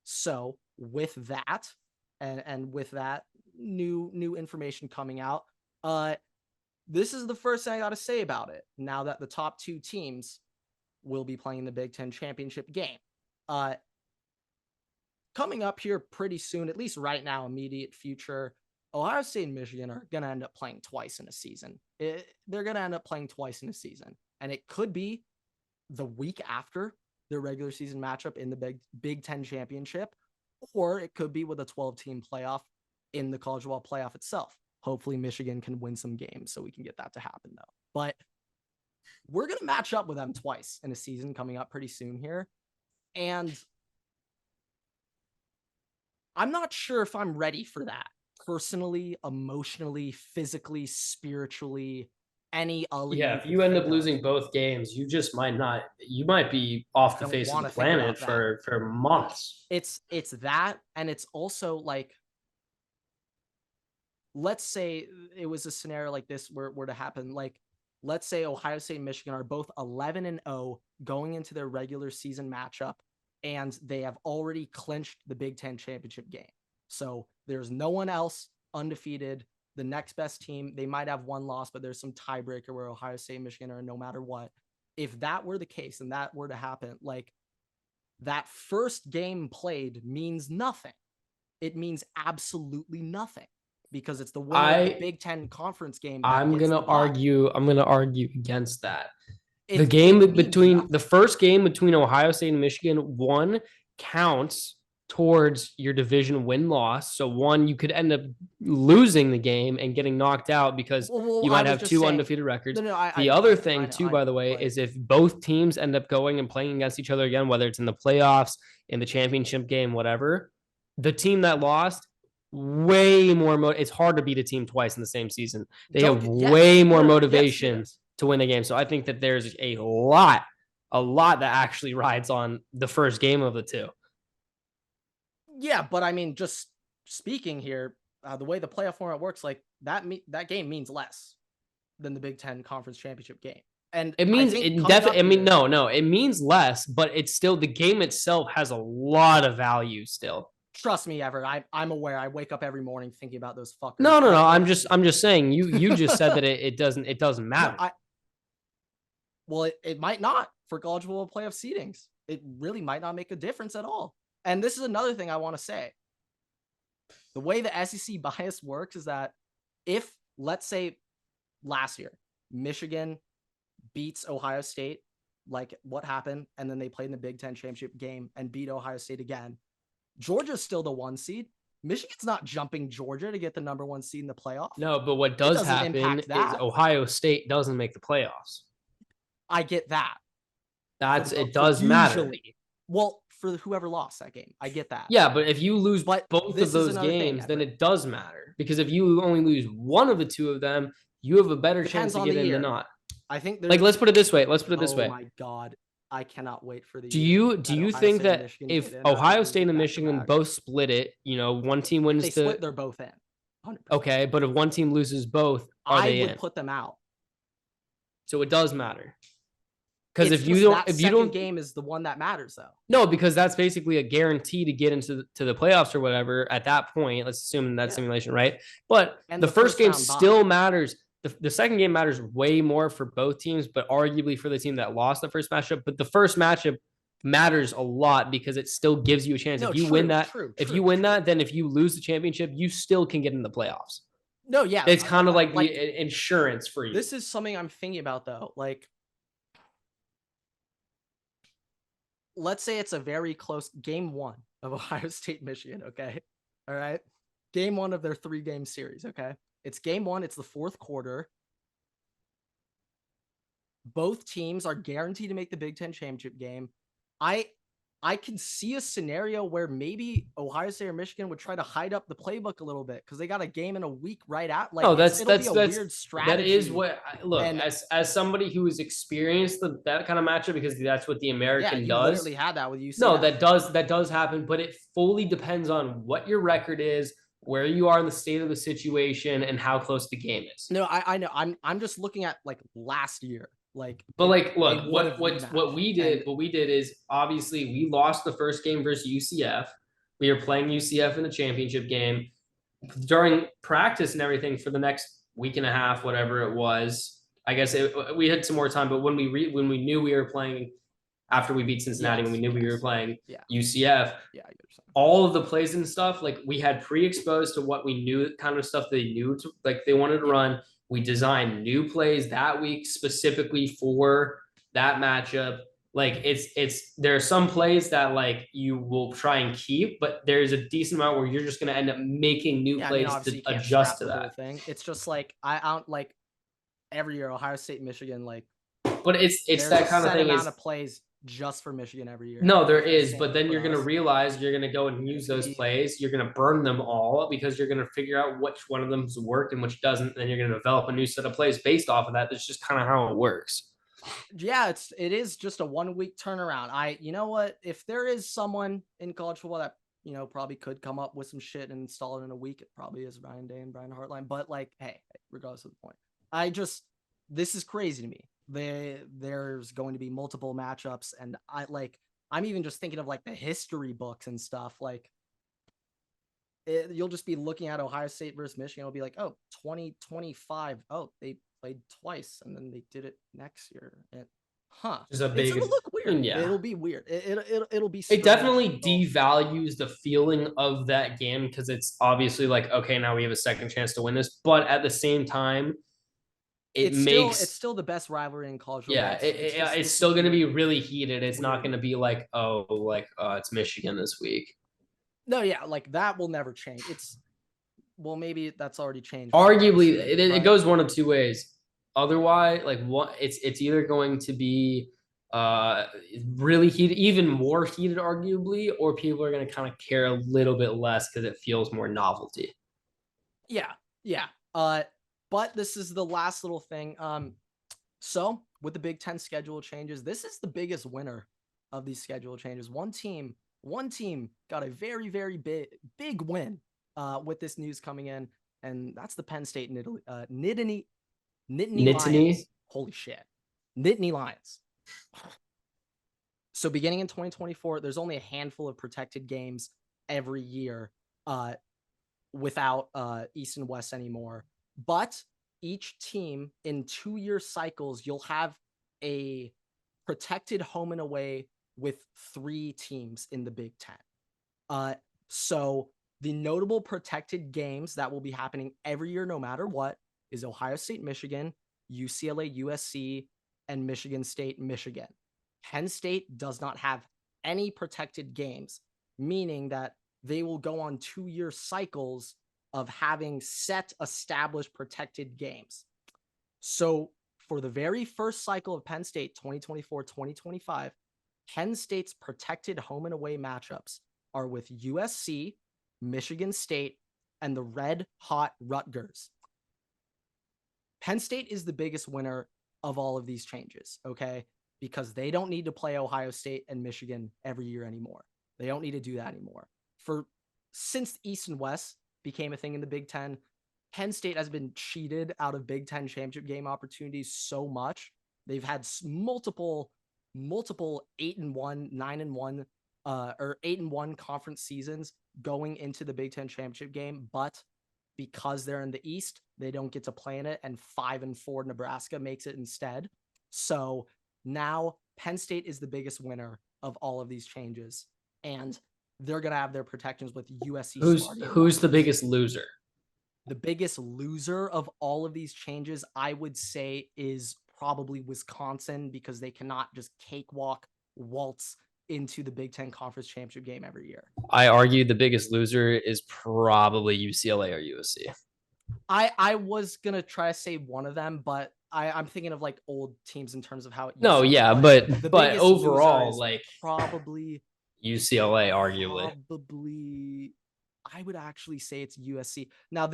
So with that, and with that new information coming out, this is the first thing I got to say about it. Now that the top two teams will be playing the Big Ten championship game, coming up here pretty soon, at least right now, immediate future, Ohio State and Michigan are going to end up playing twice in a season. They're going to end up playing twice in a season. And it could be the week after their regular season matchup in the Big Ten championship, or it could be with a 12-team playoff in the college football playoff itself. Hopefully Michigan can win some games so we can get that to happen, though. But we're going to match up with them twice in a season coming up pretty soon here. And I'm not sure if I'm ready for that personally, emotionally, physically, spiritually, any other. Yeah, if you end up losing both games, you just might not. You might be off the face of the planet for months. It's that, and it's also like, let's say it was a scenario like this were to happen. Like, let's say Ohio State and Michigan are both 11-0 going into their regular season matchup, and they have already clinched the Big Ten championship game. So there's no one else undefeated. The next best team, they might have one loss, but there's some tiebreaker where Ohio State and Michigan are no matter what. If that were the case and that were to happen, like, that first game played means nothing. It means absolutely nothing because it's the winner of the Big Ten conference game. I'm gonna argue against that. The first game between Ohio State and Michigan, one counts towards your division win-loss. So one, you could end up losing the game and getting knocked out because you might have two undefeated records. The other thing too, by the way, is if both teams end up going and playing against each other again, whether it's in the playoffs, in the championship game, whatever, the team that lost, way more. It's hard to beat a team twice in the same season. They have way more motivation to win the game. So I think that there's a lot that actually rides on the first game of the two. Yeah, but I mean, just speaking here, the way the playoff format works, like that game means less than the Big Ten conference championship game. And it means it definitely. I mean, no, it means less, but it's still the game itself has a lot of value still. Trust me, Everett. I'm aware. I wake up every morning thinking about those fuckers. No. I'm just saying. You just said that it doesn't matter. Well, it might not for college football playoff seedings. It really might not make a difference at all. And this is another thing I want to say. The way the SEC bias works is that if, let's say, last year, Michigan beats Ohio State, like what happened, and then they played in the Big Ten championship game and beat Ohio State again, Georgia's still the 1 seed. Michigan's not jumping Georgia to get the number 1 seed in the playoff. No, but what does happen is Ohio State doesn't make the playoffs. I get that. It does matter. Well, for whoever lost that game, I get that. Yeah, but if you lose both of those games, then it does matter. Because if you only lose one of the two of them, you have a better chance to get in than not. I think let's put it this way. Oh my God. I cannot wait for the. Do you think that if Ohio State and Michigan both split it, one team wins, they split, they're both in. 100%. Okay, but if one team loses both, are they in? I would put them out. So it does matter. Because if you don't, game is the one that matters, though. No, because that's basically a guarantee to get into the playoffs or whatever at that point. Let's assume that simulation, right? But the first game still matters. The second game matters way more for both teams, but arguably for the team that lost the first matchup. But the first matchup matters a lot because it still gives you a chance. If you win that, then if you lose the championship, you still can get in the playoffs. No, yeah. It's kind of like the insurance for you. This is something I'm thinking about, though. Like, let's say it's a very close game 1 of Ohio State, Michigan. Okay. All right. Game 1 of their 3-game series. Okay. It's game 1. It's the 4th quarter. Both teams are guaranteed to make the Big Ten championship game. I can see a scenario where maybe Ohio State or Michigan would try to hide up the playbook a little bit because they got a game in a week right out. Like, that's be a weird strategy. That is what as somebody who has experienced that kind of matchup, because that's what the American does. Literally had that with UCLA. No, that does happen, but it fully depends on what your record is, where you are in the state of the situation, and how close the game is. No, I know. I'm just looking at like last year. Look, what we did is obviously we lost the first game versus UCF. We were playing UCF in the championship game. During practice and everything for the next week and a half, whatever it was, I guess we had some more time. But when we knew we were playing after we beat Cincinnati, when we knew we were playing UCF, all of the plays and stuff, like we had pre-exposed to what we knew, kind of stuff they knew they wanted to run. We designed new plays that week specifically for that matchup. Like there are some plays that like you will try and keep, but there's a decent amount where you're just going to end up making new plays to adjust to that thing. It's just like I don't like every year Ohio State, Michigan, like. But it's that kind of thing. Amount of plays just for Michigan every year. No, there is, but then you're going to realize you're going to go and use those plays. You're going to burn them all because you're going to figure out which one of them's worked and which doesn't. Then you're going to develop a new set of plays based off of that. That's just kind of how it works. Yeah, it is just a 1-week turnaround. You know what? If there is someone in college football that, probably could come up with some shit and install it in a week, it probably is Ryan Day and Brian Hartline. But like, hey, regardless of the point, this is crazy to me. There's going to be multiple matchups, and I'm even just thinking of like the history books and stuff. Like, you'll just be looking at Ohio State versus Michigan. It'll be like, oh, 2025. Oh, they played twice, and then they did it next year. It'll look weird. Yeah, it'll be weird. It'll be. It definitely devalues the feeling of that game because it's obviously like, okay, now we have a second chance to win this, but at the same time, it's still the best rivalry in college football. Yeah, it's still going to be really heated. It's not going to be like, it's Michigan this week. No, yeah, like that will never change. Maybe that's already changed. Arguably, it goes one of two ways. Otherwise, it's either going to be really heated, even more heated, arguably, or people are going to kind of care a little bit less because it feels more novelty. Yeah. But this is the last little thing. So with the Big Ten schedule changes, this is the biggest winner of these schedule changes. One team got a very, very big win with this news coming in, and that's the Penn State Nittany Lions. Holy shit. Nittany Lions. So beginning in 2024, there's only a handful of protected games every year without East and West anymore. But each team in 2-year cycles, you'll have a protected home and away with 3 teams in the Big Ten. So the notable protected games that will be happening every year, no matter what, is Ohio State, Michigan, UCLA, USC, and Michigan State, Michigan. Penn State does not have any protected games, meaning that they will go on 2-year cycles of having set established protected games. So for the very first cycle of Penn State, 2024-2025, Penn State's protected home and away matchups are with USC, Michigan State, and the red hot Rutgers. Penn State is the biggest winner of all of these changes, okay? Because they don't need to play Ohio State and Michigan every year anymore. They don't need to do that anymore. Since East and West became a thing in the Big Ten, Penn State has been cheated out of Big Ten championship game opportunities so much. They've had multiple multiple 8-1, 9-1, or 8-1 conference seasons going into the Big Ten championship game, but because they're in the East, they don't get to play in it, and 5-4 Nebraska makes it instead. So now Penn State is the biggest winner of all of these changes, and they're gonna have their protections with USC. Who's the biggest loser? The biggest loser of all of these changes, I would say, is probably Wisconsin, because they cannot just cakewalk, waltz into the Big Ten Conference Championship game every year. I argue the biggest loser is probably UCLA or USC. I was gonna try to say one of them, but I'm thinking of like old teams in terms of how it. No, yeah, but overall, like probably UCLA, arguably. Probably, I would actually say it's USC. Now,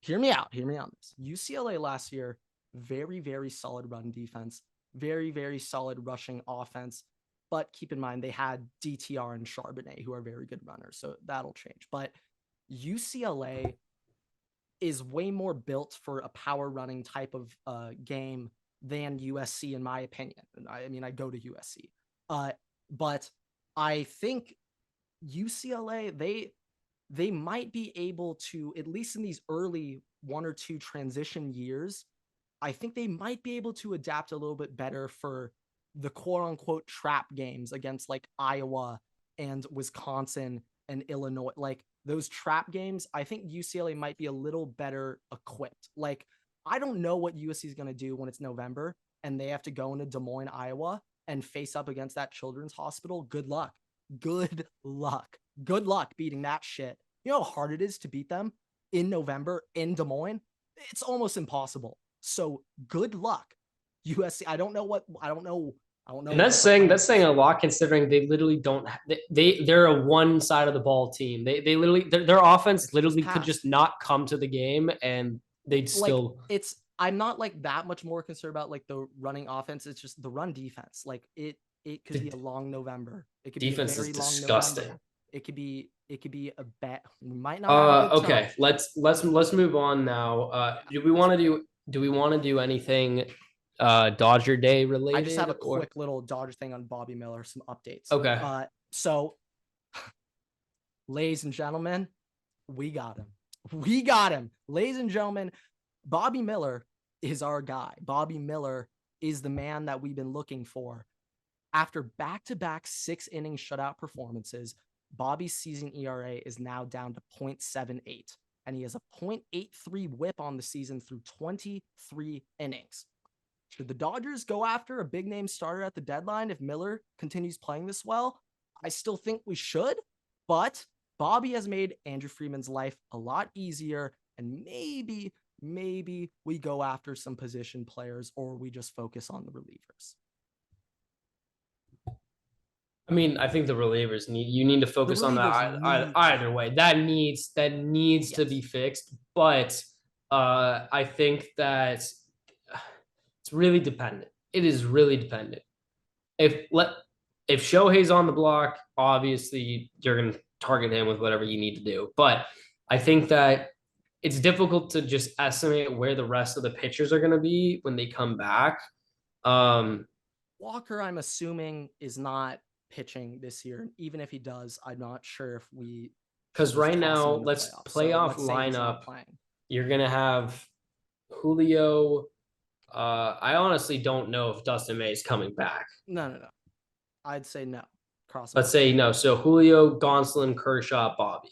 hear me out. Hear me on this. UCLA last year, very, very solid run defense, very, very solid rushing offense. But keep in mind, they had DTR and Charbonnet, who are very good runners. So that'll change. But UCLA is way more built for a power running type of game than USC, in my opinion. I mean, I go to USC. But I think UCLA, they might be able to, at least in these early 1 or 2 transition years, I think they might be able to adapt a little bit better for the quote unquote trap games against like Iowa and Wisconsin and Illinois. Like those trap games, I think UCLA might be a little better equipped. Like, I don't know what USC is going to do when it's November and they have to go into Des Moines, Iowa and face up against that children's hospital. Good luck. Good luck. Good luck beating that shit. You know how hard it is to beat them in November in Des Moines? It's almost impossible. So good luck, USC. I don't know. And that's saying a lot, considering they literally don't. They're a one side of the ball team. They literally their offense literally could just not come to the game, and they'd still. Like, I'm not like that much more concerned about like the running offense. It's just the run defense. Like it could be a long November. It could defense be a very is long disgusting. November. It could be a bet. We might not. Okay, let's move on now. Do we want to do anything Dodger Day related? I just have a quick little Dodger thing on Bobby Miller, some updates. Okay. So ladies and gentlemen, we got him. We got him. Ladies and gentlemen, Bobby Miller is our guy. Bobby Miller is the man that we've been looking for. After back-to-back 6-inning shutout performances, Bobby's season ERA is now down to 0.78, and he has a 0.83 whip on the season through 23 innings. Should the Dodgers go after a big-name starter at the deadline if Miller continues playing this well? I still think we should, but Bobby has made Andrew Friedman's life a lot easier, and maybe we go after some position players, or we just focus on the relievers. I mean, I think the relievers need to focus on that either way. That needs to be fixed, but I think that it's really dependent. It is really dependent. If Shohei's on the block, obviously you're going to target him with whatever you need to do. But I think that it's difficult to just estimate where the rest of the pitchers are going to be when they come back. Walker, I'm assuming, is not pitching this year. Even if he does, I'm not sure if we. Because right now, let's lineup. You're going to have Julio. I honestly don't know if Dustin May is coming back. No. I'd say no. Let's say no. So Julio, Gonsolin, Kershaw, Bobby.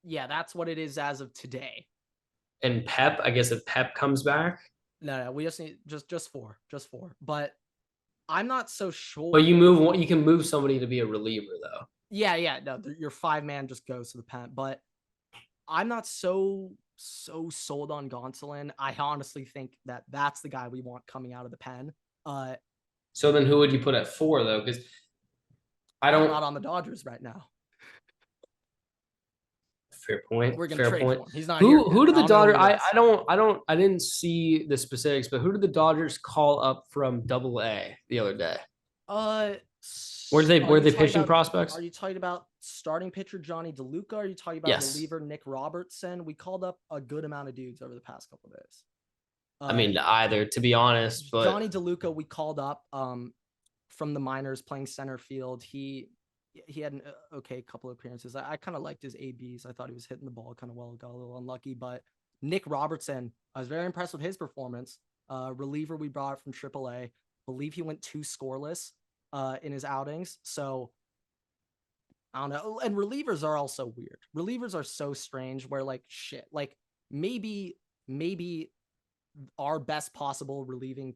Yeah, that's what it is as of today. And Pep, I guess if Pep comes back. No, we just need just four. But I'm not so sure. But you can move somebody to be a reliever though. Yeah. No, your 5-man just goes to the pen. But I'm not so sold on Gonsolin. I honestly think that that's the guy we want coming out of the pen. So then who would you put at 4 though? Because I'm not on the Dodgers right now. Fair point. We're gonna trade for him. He's not here. Who did the Dodgers? I didn't see the specifics, but who did the Dodgers call up from AA the other day? Were they pitching prospects? Are you talking about starting pitcher Johnny DeLuca? Are you talking about reliever Nick Robertson? We called up a good amount of dudes over the past couple of days. I mean, either, to be honest. But Johnny DeLuca, we called up. from the minors playing center field. He had an okay couple of appearances. I kind of liked his ABs. I thought he was hitting the ball kind of well. Got a little unlucky, but Nick Robertson, I was very impressed with his performance. Reliever we brought from AAA. Believe he went 2 scoreless in his outings. So I don't know. And relievers are also weird. Relievers are so strange where like shit. Like maybe our best possible relieving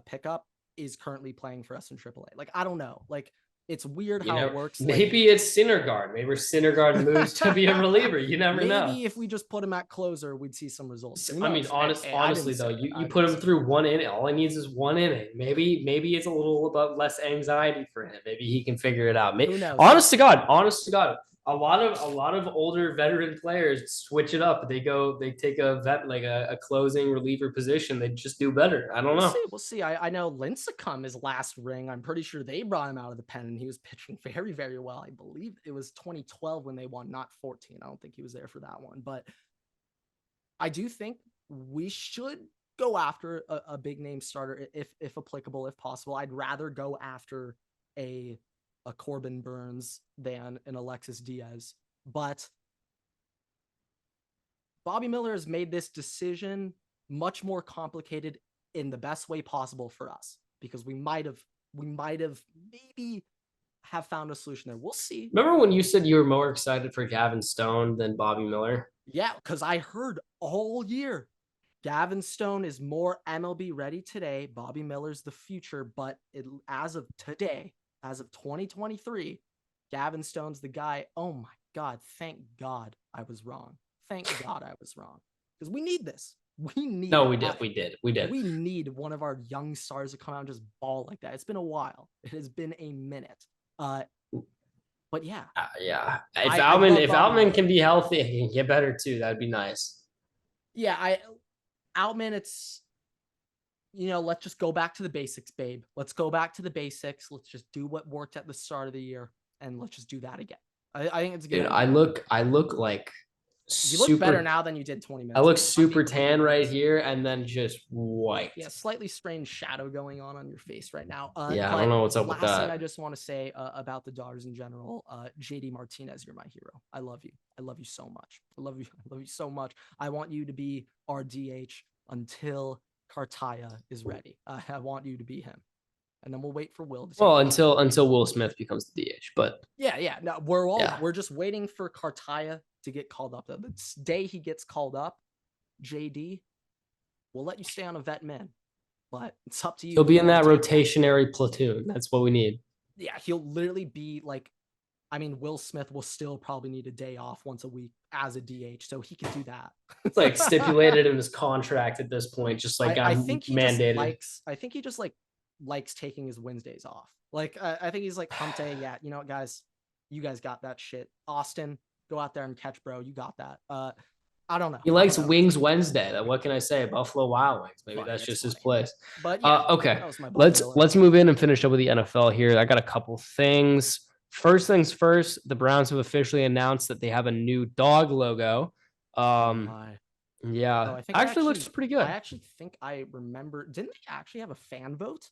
pickup is currently playing for us in AAA. Like I don't know. Like it's weird how it works. Maybe like, it's Syndergaard. Maybe Syndergaard moves to be a reliever. You never know. Maybe if we just put him at closer, we'd see some results. I mean, honestly though, you put him through one inning. All he needs is one inning. Maybe it's a little bit less anxiety for him. Maybe he can figure it out. Maybe, who knows? Honest to God, a lot of older veteran players switch it up. They take a closing reliever position. They just do better. I don't know. We'll see. I know Lincecum, his last ring, I'm pretty sure they brought him out of the pen and he was pitching very, very well. I believe it was 2012 when they won, not 14. I don't think he was there for that one, but I do think we should go after a big name starter if applicable, if possible. I'd rather go after a Corbin Burns than an Alexis Diaz. But Bobby Miller has made this decision much more complicated in the best way possible for us because we might have maybe have found a solution there. We'll see. Remember when you said you were more excited for Gavin Stone than Bobby Miller? Yeah, because I heard all year Gavin Stone is more MLB ready today. Bobby Miller's the future, but as of today, as of 2023, Gavin Stone's the guy. Oh my God. Thank God I was wrong. Thank God I was wrong. Because we need this. We need We need one of our young stars to come out and just ball like that. It's been a while. It has been a minute. But yeah. Yeah. If Outman can be healthy and can get better too, that'd be nice. Yeah, Outman, it's let's just go back to the basics, babe. Let's go back to the basics. Let's just do what worked at the start of the year, and let's just do that again. I think it's good. Dude, I look like you look better now than you did 20 minutes. I look super tan right here, and then just white. Yeah, slightly strange shadow going on your face right now. Yeah, I don't know what's up with that. Last thing I just want to say about the Dodgers in general, JD Martinez, you're my hero. I love you. I love you so much. I love you so much. I want you to be our DH until Cartaya is ready. I want you to be him, and then we'll wait for Will. Until Will Smith becomes the DH, but yeah. No, we're just waiting for Cartaya to get called up. The day he gets called up, JD, we'll let you stay on a vet min, but it's up to you. He'll be in that rotationary platoon. That's what we need. Yeah, he'll literally be like. I mean, Will Smith will still probably need a day off once a week as a DH, so he can do that. It's like stipulated in his contract at this point, just like I think he mandated. I think he just likes taking his Wednesdays off. Like I think he's like, hump day, yeah, you know what, guys, you guys got that shit. Austin, go out there and catch, bro. You got that. I don't know. He likes Wings Wednesday. What can I say? Buffalo Wild Wings. Maybe that's just his place. But yeah, okay. Let's move in and finish up with the NFL here. I got a couple things. First things first, the Browns have officially announced that they have a new dog logo. Yeah, actually looks pretty good. I actually think I remember. Didn't they actually have a fan vote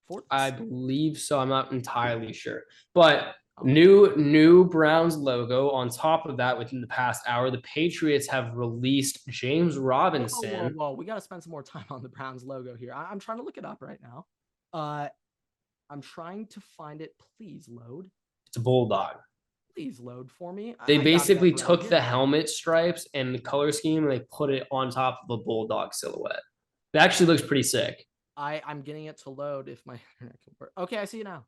for this? I believe so. I'm not entirely sure, but new Browns logo. On top of that, within the past hour, the Patriots have released James Robinson. Whoa. We got to spend some more time on the Browns logo here. I'm trying to look it up right now. I'm trying to find it. Please load. It's a bulldog. Please load for me. They basically took the helmet stripes and the color scheme and they put it on top of the bulldog silhouette. It actually looks pretty sick. I'm getting it to load if my internet can work. Okay, I see it now.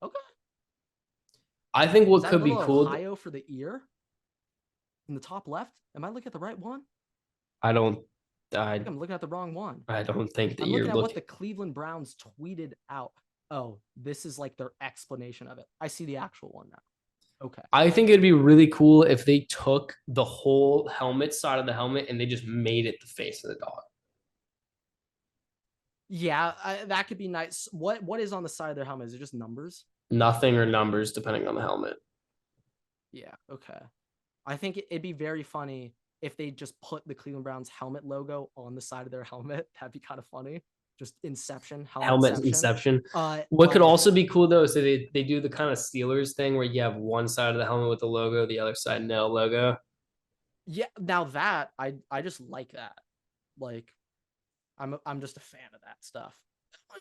Okay. I think what could be cool. Ohio for the ear in the top left. Am I looking at the right one? I think I'm looking at the wrong one. I don't think I'm looking at what the Cleveland Browns tweeted out. Oh, this is like their explanation of it. I see the actual one now. Okay. I think it'd be really cool if they took the whole helmet side of the helmet and they just made it the face of the dog. Yeah, that could be nice. What is on the side of their helmet? Is it just numbers? Nothing or numbers, depending on the helmet. Yeah, okay. I think it'd be very funny if they just put the Cleveland Browns helmet logo on the side of their helmet. That'd be kind of funny. just Inception, helmet inception. What could but also be cool though is that they do the kind of Steelers thing where you have one side of the helmet with the logo, the other side no logo. yeah, now that I just like that. Like I'm just a fan of that stuff.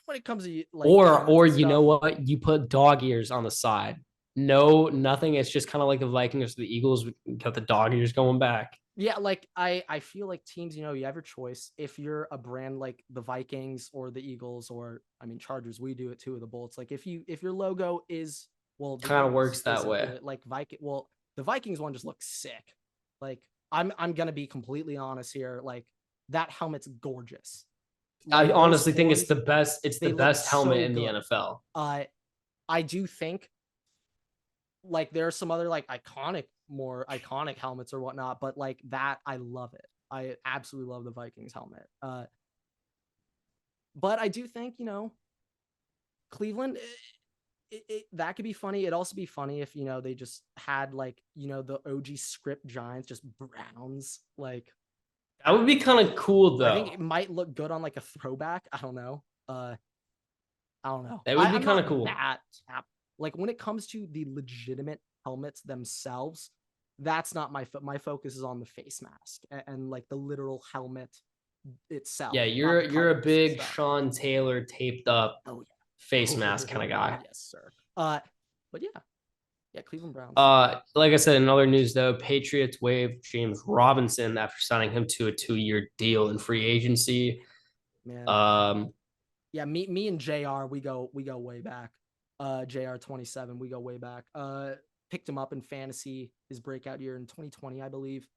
When it comes to like Or you know stuff, what? You put dog ears on the side. No, nothing. It's just kind of like the Vikings or the Eagles. Got the dog ears going back. yeah, like I feel like teams, you have your choice. If you're a brand like the Vikings or the Eagles, or I mean Chargers, we do it too with the Bolts. Like if your logo is, well, the Kind of Eagles works that isn't way. good. Like well, the Vikings one just looks sick. Like I'm gonna be completely honest here. Like that helmet's gorgeous. I Like those honestly think it's horns, the best. It's the they look best helmet so in the good. NFL. I do think like there are some other like more iconic helmets or whatnot, but like that, I love it. I absolutely love the Vikings helmet. But I do think, Cleveland, that could be funny. It'd also be funny if, they just had like, the OG script Giants, just Browns. Like, That would be kind of cool though. I think it might look good on like a throwback. I don't know. I don't know. That would be I'm kind of not cool. that like when it comes to the legitimate helmets themselves, that's not my focus is on the face mask and like the literal helmet itself. Yeah, you're a big Sean Taylor taped up face mask kind of guy. Yes, sir. But yeah, Cleveland Browns. Like I said, in other news though, Patriots waived James Robinson after signing him to a 2-year deal in free agency. Man. Yeah, me and JR, we go way back. JR 27, we go way back. Picked him up in fantasy his breakout year in 2020, I believe.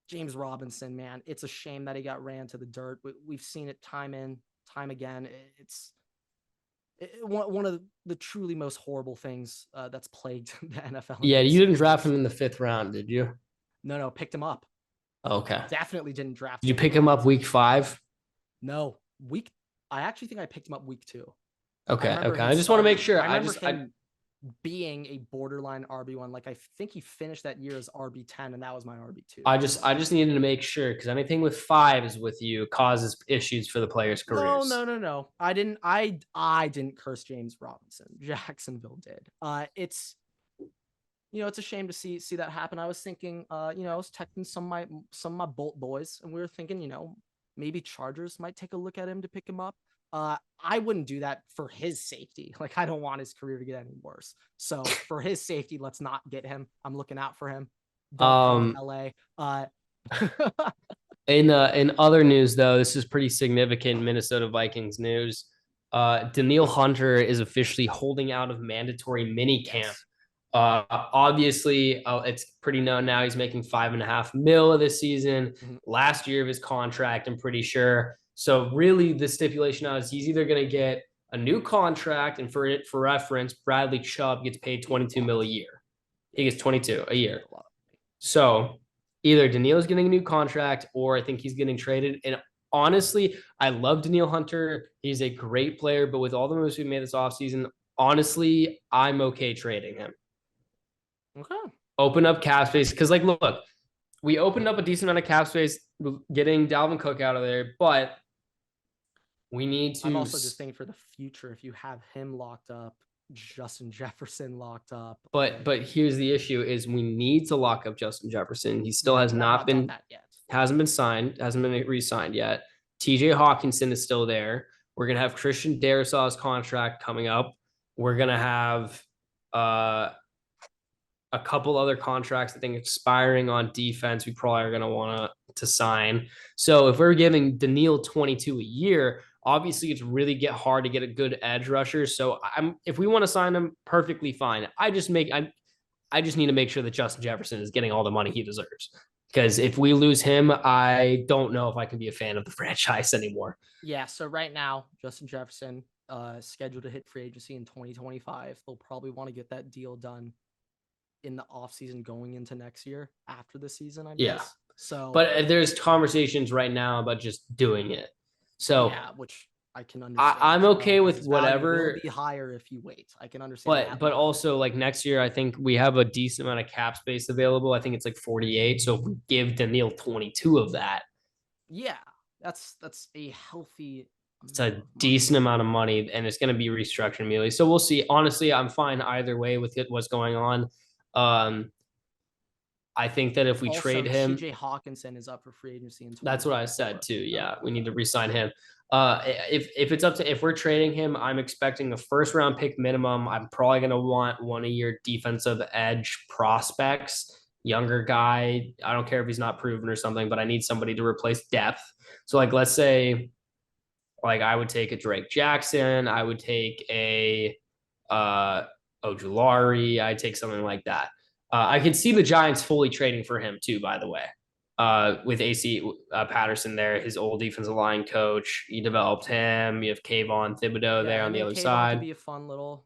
James Robinson, man, it's a shame that he got ran to the dirt. We've seen it time in, time again. It's one of the truly most horrible things that's plagued the NFL. Yeah, you didn't draft him in the 5th round, did you? No, picked him up. Okay. Definitely didn't draft him. Did you pick him up week 5? No, I actually think I picked him up week 2. Okay. I just want to make sure. I remember him being a borderline RB1. Like I think he finished that year as RB10, and that was my RB2. I just needed to make sure because anything with 5 is with you causes issues for the players' careers. No. I didn't curse James Robinson. Jacksonville did. It's it's a shame to see that happen. I was thinking, I was texting some of my Bolt boys, and we were thinking, maybe Chargers might take a look at him to pick him up. I wouldn't do that for his safety. Like I don't want his career to get any worse. So for his safety, let's not get him. I'm looking out for him. LA. In other news though, this is pretty significant Minnesota Vikings news. Danielle Hunter is officially holding out of mandatory mini camp. Obviously, it's pretty known now he's making $5.5 million this season. Last year of his contract, I'm pretty sure. So really, the stipulation now is he's either going to get a new contract, and for reference, Bradley Chubb gets paid $22 million a year. He gets 22 a year. So either Danielle's getting a new contract, or I think he's getting traded. And honestly, I love Danielle Hunter. He's a great player, but with all the moves we made this offseason, honestly, I'm okay trading him. Okay. Open up cap space. Because, like, look, we opened up a decent amount of cap space getting Dalvin Cook out of there, but we need to. I'm also just thinking for the future, if you have him locked up, Justin Jefferson locked up. But here's the issue is we need to lock up Justin Jefferson. He still has not been that yet. Hasn't been signed, hasn't been re-signed yet. TJ Hawkinson is still there. We're going to have Christian Darrisaw's contract coming up. We're going to have a couple other contracts, I think, expiring on defense. We probably are going to want to sign. So if we're giving Danielle 22 a year, obviously it's really hard to get a good edge rusher. So if we want to sign him, perfectly fine. I just need to make sure that Justin Jefferson is getting all the money he deserves. Because if we lose him, I don't know if I can be a fan of the franchise anymore. Yeah. So right now, Justin Jefferson scheduled to hit free agency in 2025. They'll probably want to get that deal done in the offseason going into next year after the season, I guess. Yeah. So, but there's conversations right now about just doing it. So yeah, which I can understand. I'm okay with whatever. Will be higher if you wait. I can understand. But also, like, next year, I think we have a decent amount of cap space available. I think it's like 48. So if we give Danielle 22 of that, yeah, that's a healthy It's a decent amount of money, and it's going to be restructured immediately. So we'll see. Honestly, I'm fine either way with what's going on. I think that if we Also, trade him, TJ Hawkinson is up for free agency in that's what I said too. Yeah, we need to Okay. re-sign him. If it's up to if we're trading him, I'm expecting a first round pick minimum. I'm probably gonna want one of your defensive edge prospects, younger guy. I don't care if he's not proven or something, but I need somebody to replace depth. So like let's say like I would take a Drake Jackson, I would take a Ojulari, I'd take something like that. I could see the Giants fully trading for him too, by the way. With AC Patterson there, his old defensive line coach, he developed him. You have Kayvon Thibodeau there on the other Kayvon side. could be a fun little.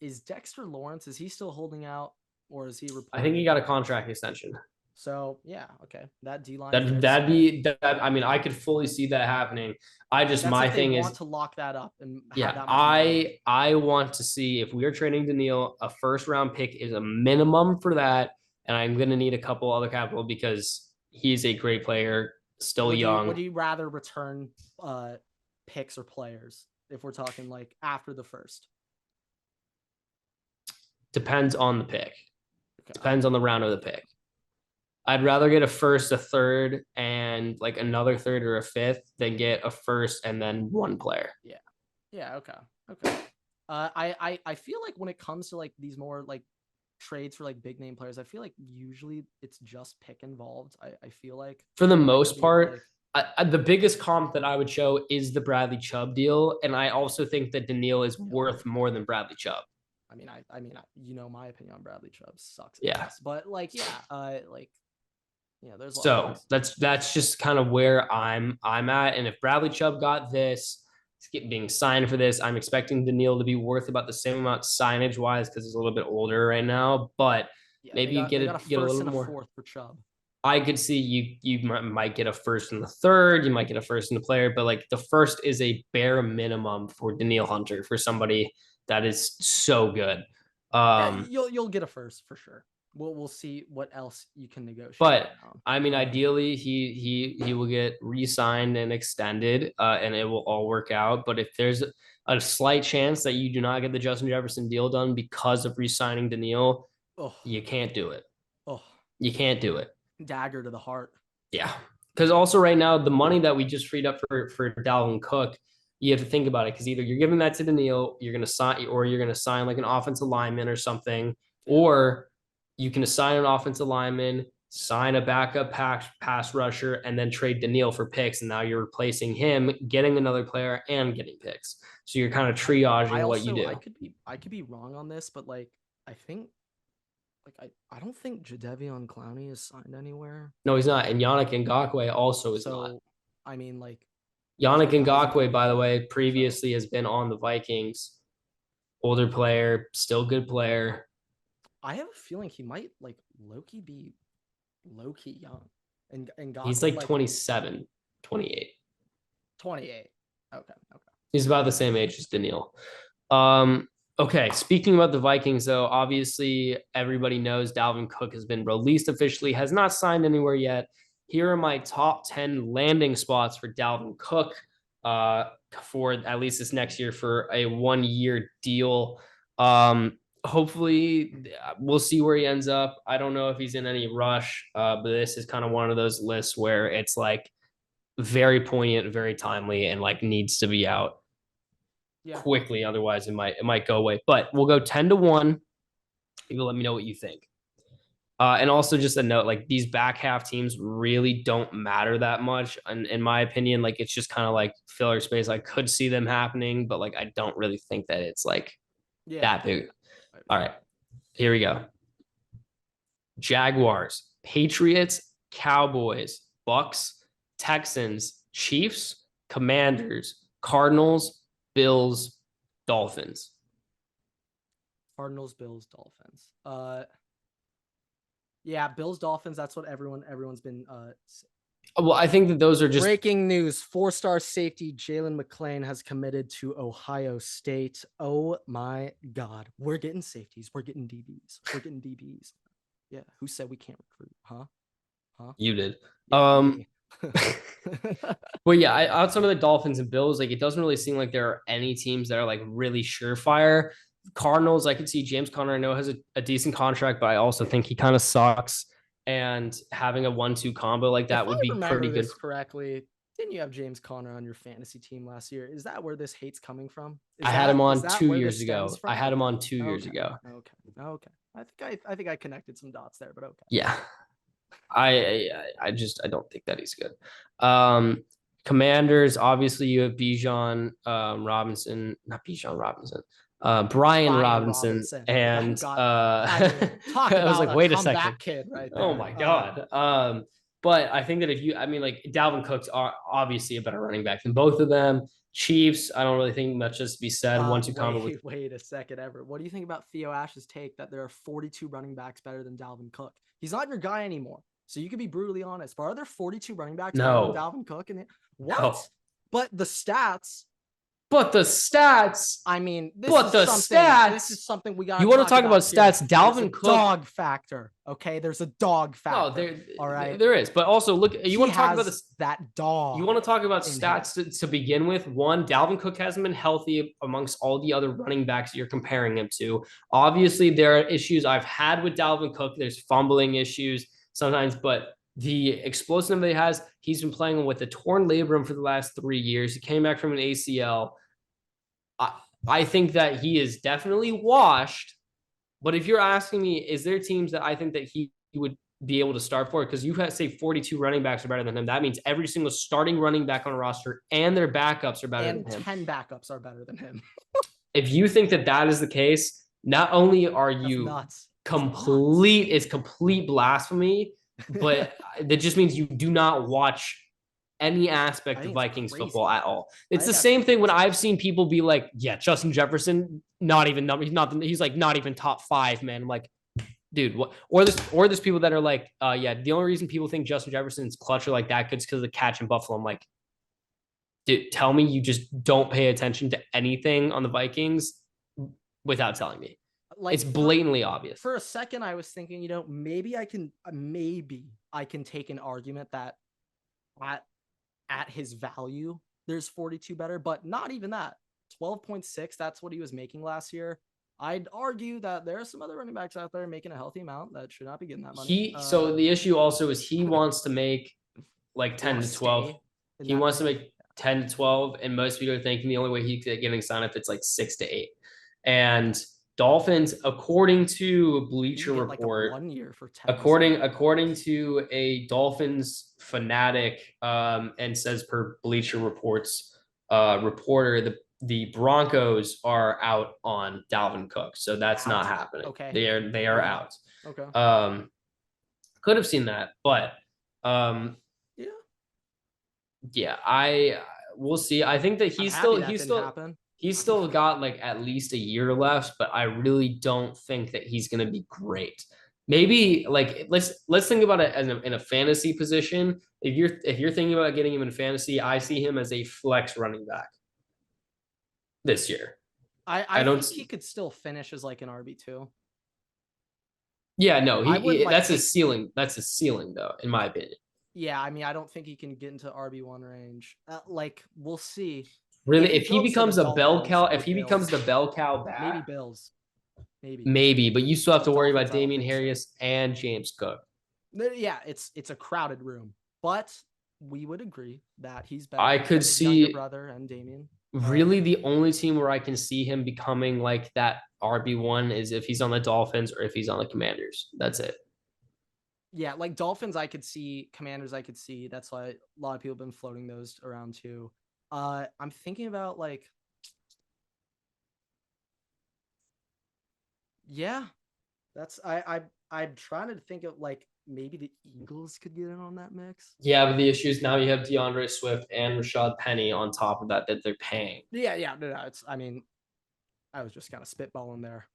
Is Dexter Lawrence? Is he still holding out, or is he? I think he got a contract extension. So yeah, okay, that D line. That'd be that. I mean, I could fully see that happening. My thing is to lock that up and yeah, I want to see if we are trading Daniil, a first round pick is a minimum for that, and I'm gonna need a couple other capital because he's a great player, still young. Would you rather return picks or players if we're talking like after the first? Depends on the pick. Okay. Depends on the round of the pick. I'd rather get a first, a third, and like another third or a fifth than get a first and then one player. Yeah. Yeah. Okay. I feel like when it comes to like these more like trades for like big name players, I feel like usually it's just pick involved. I feel like for the most part, the biggest comp that I would show is the Bradley Chubb deal, and I also think that Daniil is worth more than Bradley Chubb. I mean, you know, my opinion on Bradley Chubb sucks. Yeah, but like, like. Yeah, there's so that's just kind of where I'm at. And if Bradley Chubb got this, being signed for this, I'm expecting Daniil to be worth about the same amount signage wise because he's a little bit older right now. But maybe you get a little more. Fourth for Chubb. I could see you might get a first and the third. You might get a first and the player, but like the first is a bare minimum for Daniil Hunter for somebody that is so good. You'll get a first for sure. We'll see what else you can negotiate. But I mean, ideally, he will get re-signed and extended, and it will all work out. But if there's a slight chance that you do not get the Justin Jefferson deal done because of re-signing Daniil, you can't do it. You can't do it. Dagger to the heart. Yeah, because also right now the money that we just freed up for Dalvin Cook, you have to think about it because either you're giving that to Daniil, you're gonna sign like an offensive lineman or something, or you can assign an offensive lineman, sign a backup pass rusher, and then trade Daniil for picks. And now you're replacing him, getting another player, and getting picks. So you're kind of triaging what you do. I could be wrong on this, but like I think, like I don't think Jadeveon Clowney is signed anywhere. No, he's not. And Yannick Ngakoue also is not. I mean, like Yannick Ngakoue, by the way, previously has been on the Vikings. Older player, still good player. I have a feeling he might like low-key be low-key young. And he's like 27, 28. 28. Okay. He's about the same age as Daniil. Okay, speaking about the Vikings, though, obviously everybody knows Dalvin Cook has been released officially, has not signed anywhere yet. Here are my top 10 landing spots for Dalvin Cook for at least this next year for a 1-year deal. Hopefully we'll see where he ends up. I don't know if he's in any rush, but this is kind of one of those lists where it's like very poignant, very timely, and like needs to be out quickly. Otherwise it might go away, but we'll go 10-1. You will let me know what you think. And also just a note, like these back half teams really don't matter that much. And in my opinion, like it's just kind of like filler space. I could see them happening, but like I don't really think that it's like that big. All right, here we go. Jaguars, Patriots, Cowboys, Bucks, Texans, Chiefs, Commanders, Cardinals, Bills, Dolphins. Cardinals, Bills, Dolphins. Yeah, Bills, Dolphins. That's what everyone's been. Well, I think that those are just breaking news. 4-star safety Jalen McClain has committed to Ohio State. Oh my God, we're getting safeties. We're getting DBs. We're getting DBs. Yeah, who said we can't recruit? Huh? You did. Yeah, But yeah, outside of the Dolphins and Bills, like it doesn't really seem like there are any teams that are like really surefire. Cardinals, I could see James Conner. I know has a decent contract, but I also think he kind of sucks. And having a 1-2 combo like If that would I be remember pretty good. this correctly, didn't you have James Conner on your fantasy team last year? Is that where this hate's coming from? I had him Is on that two where years this stems ago. from? I had him on 2 years Okay. ago. Okay. I think I connected some dots there, but okay. Yeah, I just I don't think that he's good. Commanders, obviously you have Bijan Robinson, not Bijan Robinson, Brian Robinson, and Talk I was about like, a wait a second, comeback kid right there. oh my god. But I think that I mean, like Dalvin Cook's are obviously a better running back than both of them. Chiefs, I don't really think much is to be said. 1-2 combo with. Wait a second, Everett. What do you think about Theo Ash's take that there are 42 running backs better than Dalvin Cook? He's not your guy anymore. So you can be brutally honest. But are there 42 running backs better than Dalvin Cook? What? No. But the stats. I mean, this is something we got. You want to talk about stats? Dalvin Cook, dog factor. Okay, there's a dog factor. No, there, all right, there is. But also, look, you want to talk about that dog. You want to talk about stats to begin with. One, Dalvin Cook hasn't been healthy amongst all the other running backs you're comparing him to. Obviously, there are issues I've had with Dalvin Cook. There's fumbling issues sometimes, but the explosiveness he has, he's been playing with a torn labrum for the last 3 years. He came back from an ACL. I think that he is definitely washed. But if you're asking me, is there teams that I think that he would be able to start for? Because you have to say 42 running backs are better than him. That means every single starting running back on a roster and their backups are better than him. And 10 backups are better than him. If you think that that is the case, not only are you it's complete blasphemy, but that just means you do not watch any aspect of Vikings football at all. It's the same thing when I've seen people be like, yeah, Justin Jefferson, not even he's like not even top 5, man. I'm like, dude, what? Or there's people that are like, yeah, the only reason people think Justin Jefferson's clutch or like that good is because of the catch in Buffalo. I'm like, dude, tell me you just don't pay attention to anything on the Vikings without telling me. Like, it's blatantly obvious. For a second, I was thinking, maybe I can take an argument that at his value, there's 42 better, but not even that. 12.6, that's what he was making last year. I'd argue that there are some other running backs out there making a healthy amount that should not be getting that money. So the issue also is he wants to make like 10 to 12. He wants to make 10 to 12, and most people are thinking the only way he's getting signed if it's like 6 to 8. And Dolphins, according to Bleacher Report, like 1 year for 10. According to a Dolphins fanatic, and says per Bleacher Report's reporter, the Broncos are out on Dalvin Cook, so that's not happening. Okay, they are out. Okay. Could have seen that, but yeah, we'll see. I think that he's still got like at least a year left, but I really don't think that he's going to be great. Maybe like let's think about it in a fantasy position. If you're thinking about getting him in fantasy, I see him as a flex running back this year. I don't think he could still finish as like an RB2. Yeah, no, that's his ceiling. That's his ceiling, though, in my opinion. Yeah, I mean, I don't think he can get into RB1 range. We'll see. Really, if he becomes a bell cow, becomes the bell cow back, maybe Bills. Maybe, but you still have to worry about Damian Harris and James Cook. Yeah, it's a crowded room, but we would agree that he's better. I could see brother and Damian. Really, the only team where I can see him becoming like that RB1 is if he's on the Dolphins or if he's on the Commanders. That's it. Yeah, like Dolphins, I could see. Commanders, I could see. That's why a lot of people have been floating those around too. I'm thinking about like, yeah, that's I'm trying to think of like maybe the Eagles could get in on that mix. Yeah, but the issue is now you have DeAndre Swift and Rashad Penny on top of that they're paying. Yeah, no. I mean, I was just kind of spitballing there.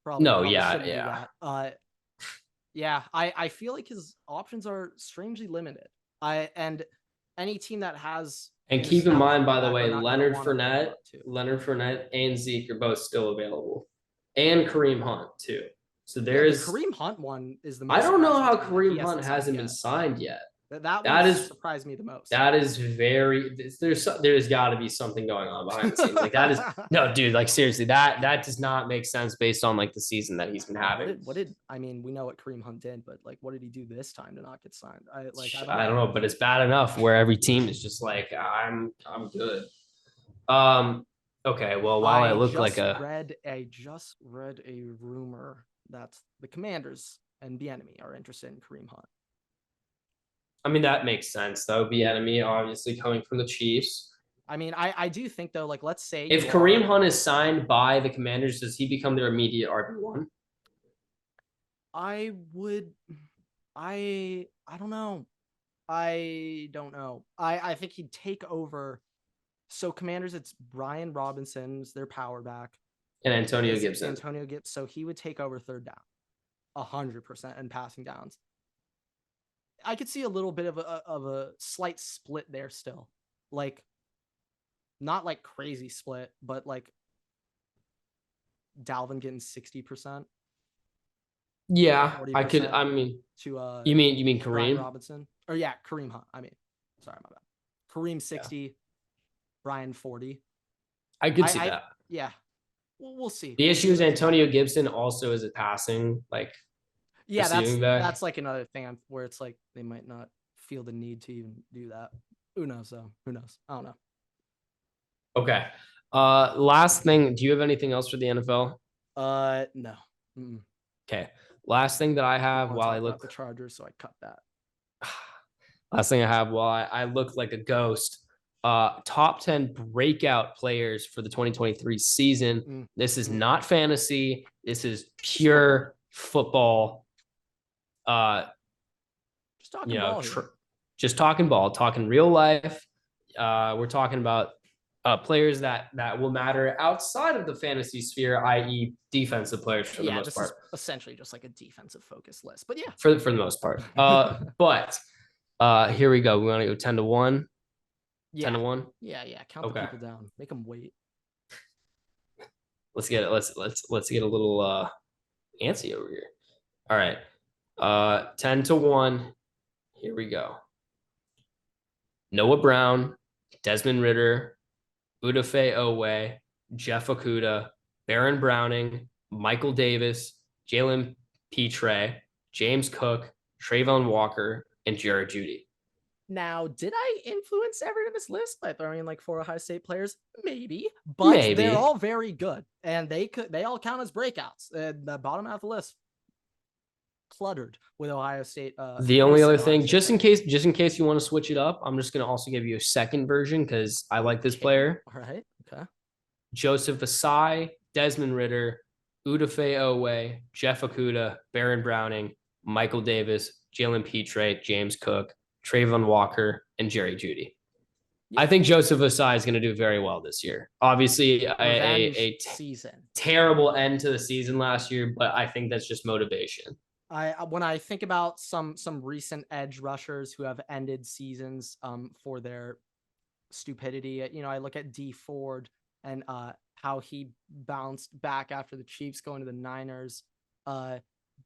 Yeah, I feel like his options are strangely limited. And any team that has. And keep in mind, by the way, Leonard Fournette and Zeke are both still available, and Kareem Hunt too. So there's the Kareem Hunt one is the. I don't know how Kareem Hunt hasn't been signed yet. That That one is surprised me the most. That is there's got to be something going on behind the scenes. Like that is no, dude. Like seriously, that does not make sense based on like the season that he's been having. What did I mean? We know what Kareem Hunt did, but like, what did he do this time to not get signed? I I don't know, but it's bad enough where every team is just like I'm good. Okay, well while I look like I just read a rumor that the Commanders and the enemy are interested in Kareem Hunt. I mean, that makes sense. That would be enemy, obviously, coming from the Chiefs. I mean, I do think, though, like, let's say if Kareem Hunt is signed by the Commanders, does he become their immediate RB1? I don't know. I don't know. I think he'd take over. So Commanders, it's Brian Robinson's their power back. And Antonio Gibson. So he would take over third down 100% and passing downs. I could see a little bit of a slight split there still. Like, not like crazy split, but like Dalvin getting 60%. Yeah, I could. I mean, you mean Kareem Brian Robinson? Or yeah, Kareem Hunt. I mean, sorry, my bad. Kareem 60, yeah. Brian 40. I could see that. Yeah, we'll see. The issue is Antonio Gibson also is a passing like. Yeah, that's like another thing where it's like they might not feel the need to even do that. Who knows though? Who knows? I don't know. Okay. Last thing. Do you have anything else for the NFL? No. Mm-mm. Okay. Last thing that I have while I look the Chargers, so I cut that. Last thing I have while I look like a ghost. Top 10 breakout players for the 2023 season. This is not fantasy. This is pure football. Just talking ball. Just talking ball, talking real life. We're talking about players that will matter outside of the fantasy sphere, i.e., defensive players for the most part. Essentially just like a defensive focus list, but yeah, for the most part. But here we go. We want to go 10-1. Yeah. 10-1. Yeah. Count the people down. Make them wait. Let's get it. Let's get a little antsy over here. All right. 10-1. Here we go. Noah Brown, Desmond Ridder, Udafe Owe, Jeff Okudah, Baron Browning, Michael Davis, Jalen Petre, James Cook, Trayvon Walker, and Jared Jeudy. Now, did I influence Everett in this list by throwing in like 4 Ohio State players? Maybe, but they're all very good, and they all count as breakouts. The bottom half of the list cluttered with Ohio State. The only other thing, just in case you want to switch it up, I'm just going to also give you a second version because I like this player. All right. Okay. Joseph Asai, Desmond Ridder, Udafe Owe, Jeff Okudah, Baron Browning, Michael Davis, Jalen Petre, James Cook, Trayvon Walker, and Jerry Jeudy. Yeah. I think Joseph Asai is going to do very well this year. Obviously, a terrible end to the season last year, but I think that's just motivation. When I think about some recent edge rushers who have ended seasons for their stupidity, I look at D Ford and how he bounced back after the Chiefs going to the Niners,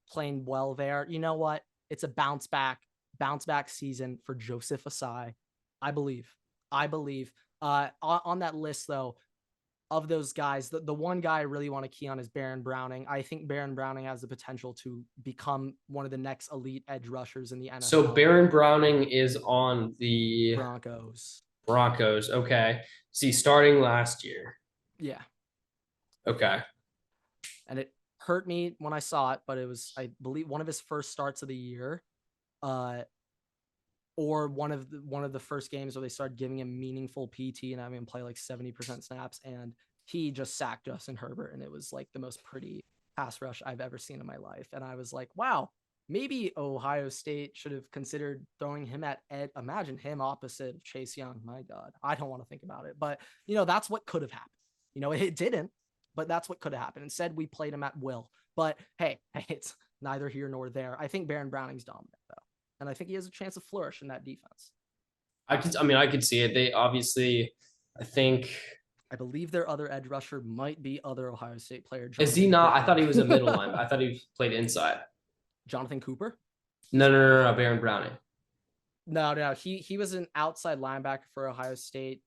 playing well there. You know what? It's a bounce back season for Joseph Asai. I believe. On that list though, of those guys, the one guy I really want to key on is Baron Browning. I think Baron Browning has the potential to become one of the next elite edge rushers in the NFL. So Baron Browning is on the Broncos. Okay. See, starting last year. Yeah. Okay. And it hurt me when I saw it, but it was, I believe, one of his first starts of the year. Or one of the first games where they started giving him meaningful PT and having him play like 70% snaps, and he just sacked Justin Herbert, and it was like the most pretty pass rush I've ever seen in my life. And I was like, wow, maybe Ohio State should have considered throwing him at Ed. Imagine him opposite of Chase Young. My God, I don't want to think about it, but that's what could have happened. It didn't, but that's what could have happened. Instead, we played him at will. But hey, it's neither here nor there. I think Baron Browning's dominant though. And I think he has a chance to flourish in that defense. I could see it. They obviously, I believe their other edge rusher might be other Ohio State player. Is he not? I thought he was a middle line. I thought he played inside. Jonathan Cooper? No, Baron Browning. No. He was an outside linebacker for Ohio State,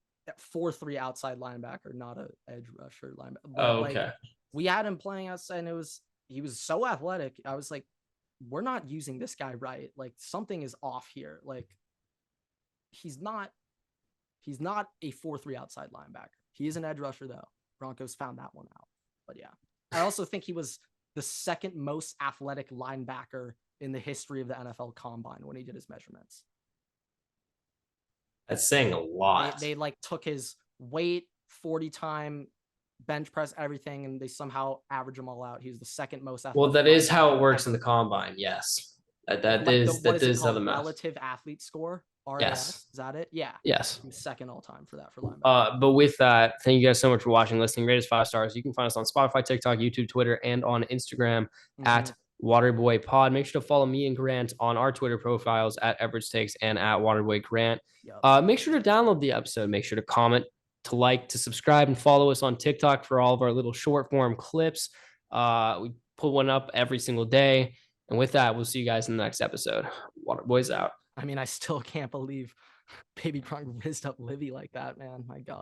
4-3 outside linebacker, not a edge rusher linebacker. But Oh, like okay. we had him playing outside, and he was so athletic. I was like, we're not using this guy right. Like something is off here. Like he's not a 4-3 outside linebacker. He is an edge rusher though. Broncos found that one out. But yeah, I also think he was the second most athletic linebacker in the history of the NFL Combine when he did his measurements. That's saying a lot. They like took his weight, 40 time bench press, everything, and they somehow average them all out. He was the second most athletic. Well, that is how it works in the combine. Yes. That is how the math. Relative athlete score. RAS. Yes. Is that it? Yeah. Yes. He was second all time for that for linebacker. But with that, thank you guys so much for watching, listening. Rate us 5 stars. You can find us on Spotify, TikTok, YouTube, Twitter, and on Instagram at Waterboy Pod. Make sure to follow me and Grant on our Twitter profiles at Everett Takes and at Waterboy Grant. Yep. Make sure to download the episode. Make sure to comment, to like, to subscribe, and follow us on TikTok for all of our little short form clips. We put one up every single day. And with that, we'll see you guys in the next episode. Waterboy's out. I mean, I still can't believe Baby Gronk rizzed up Livy like that, man. My God.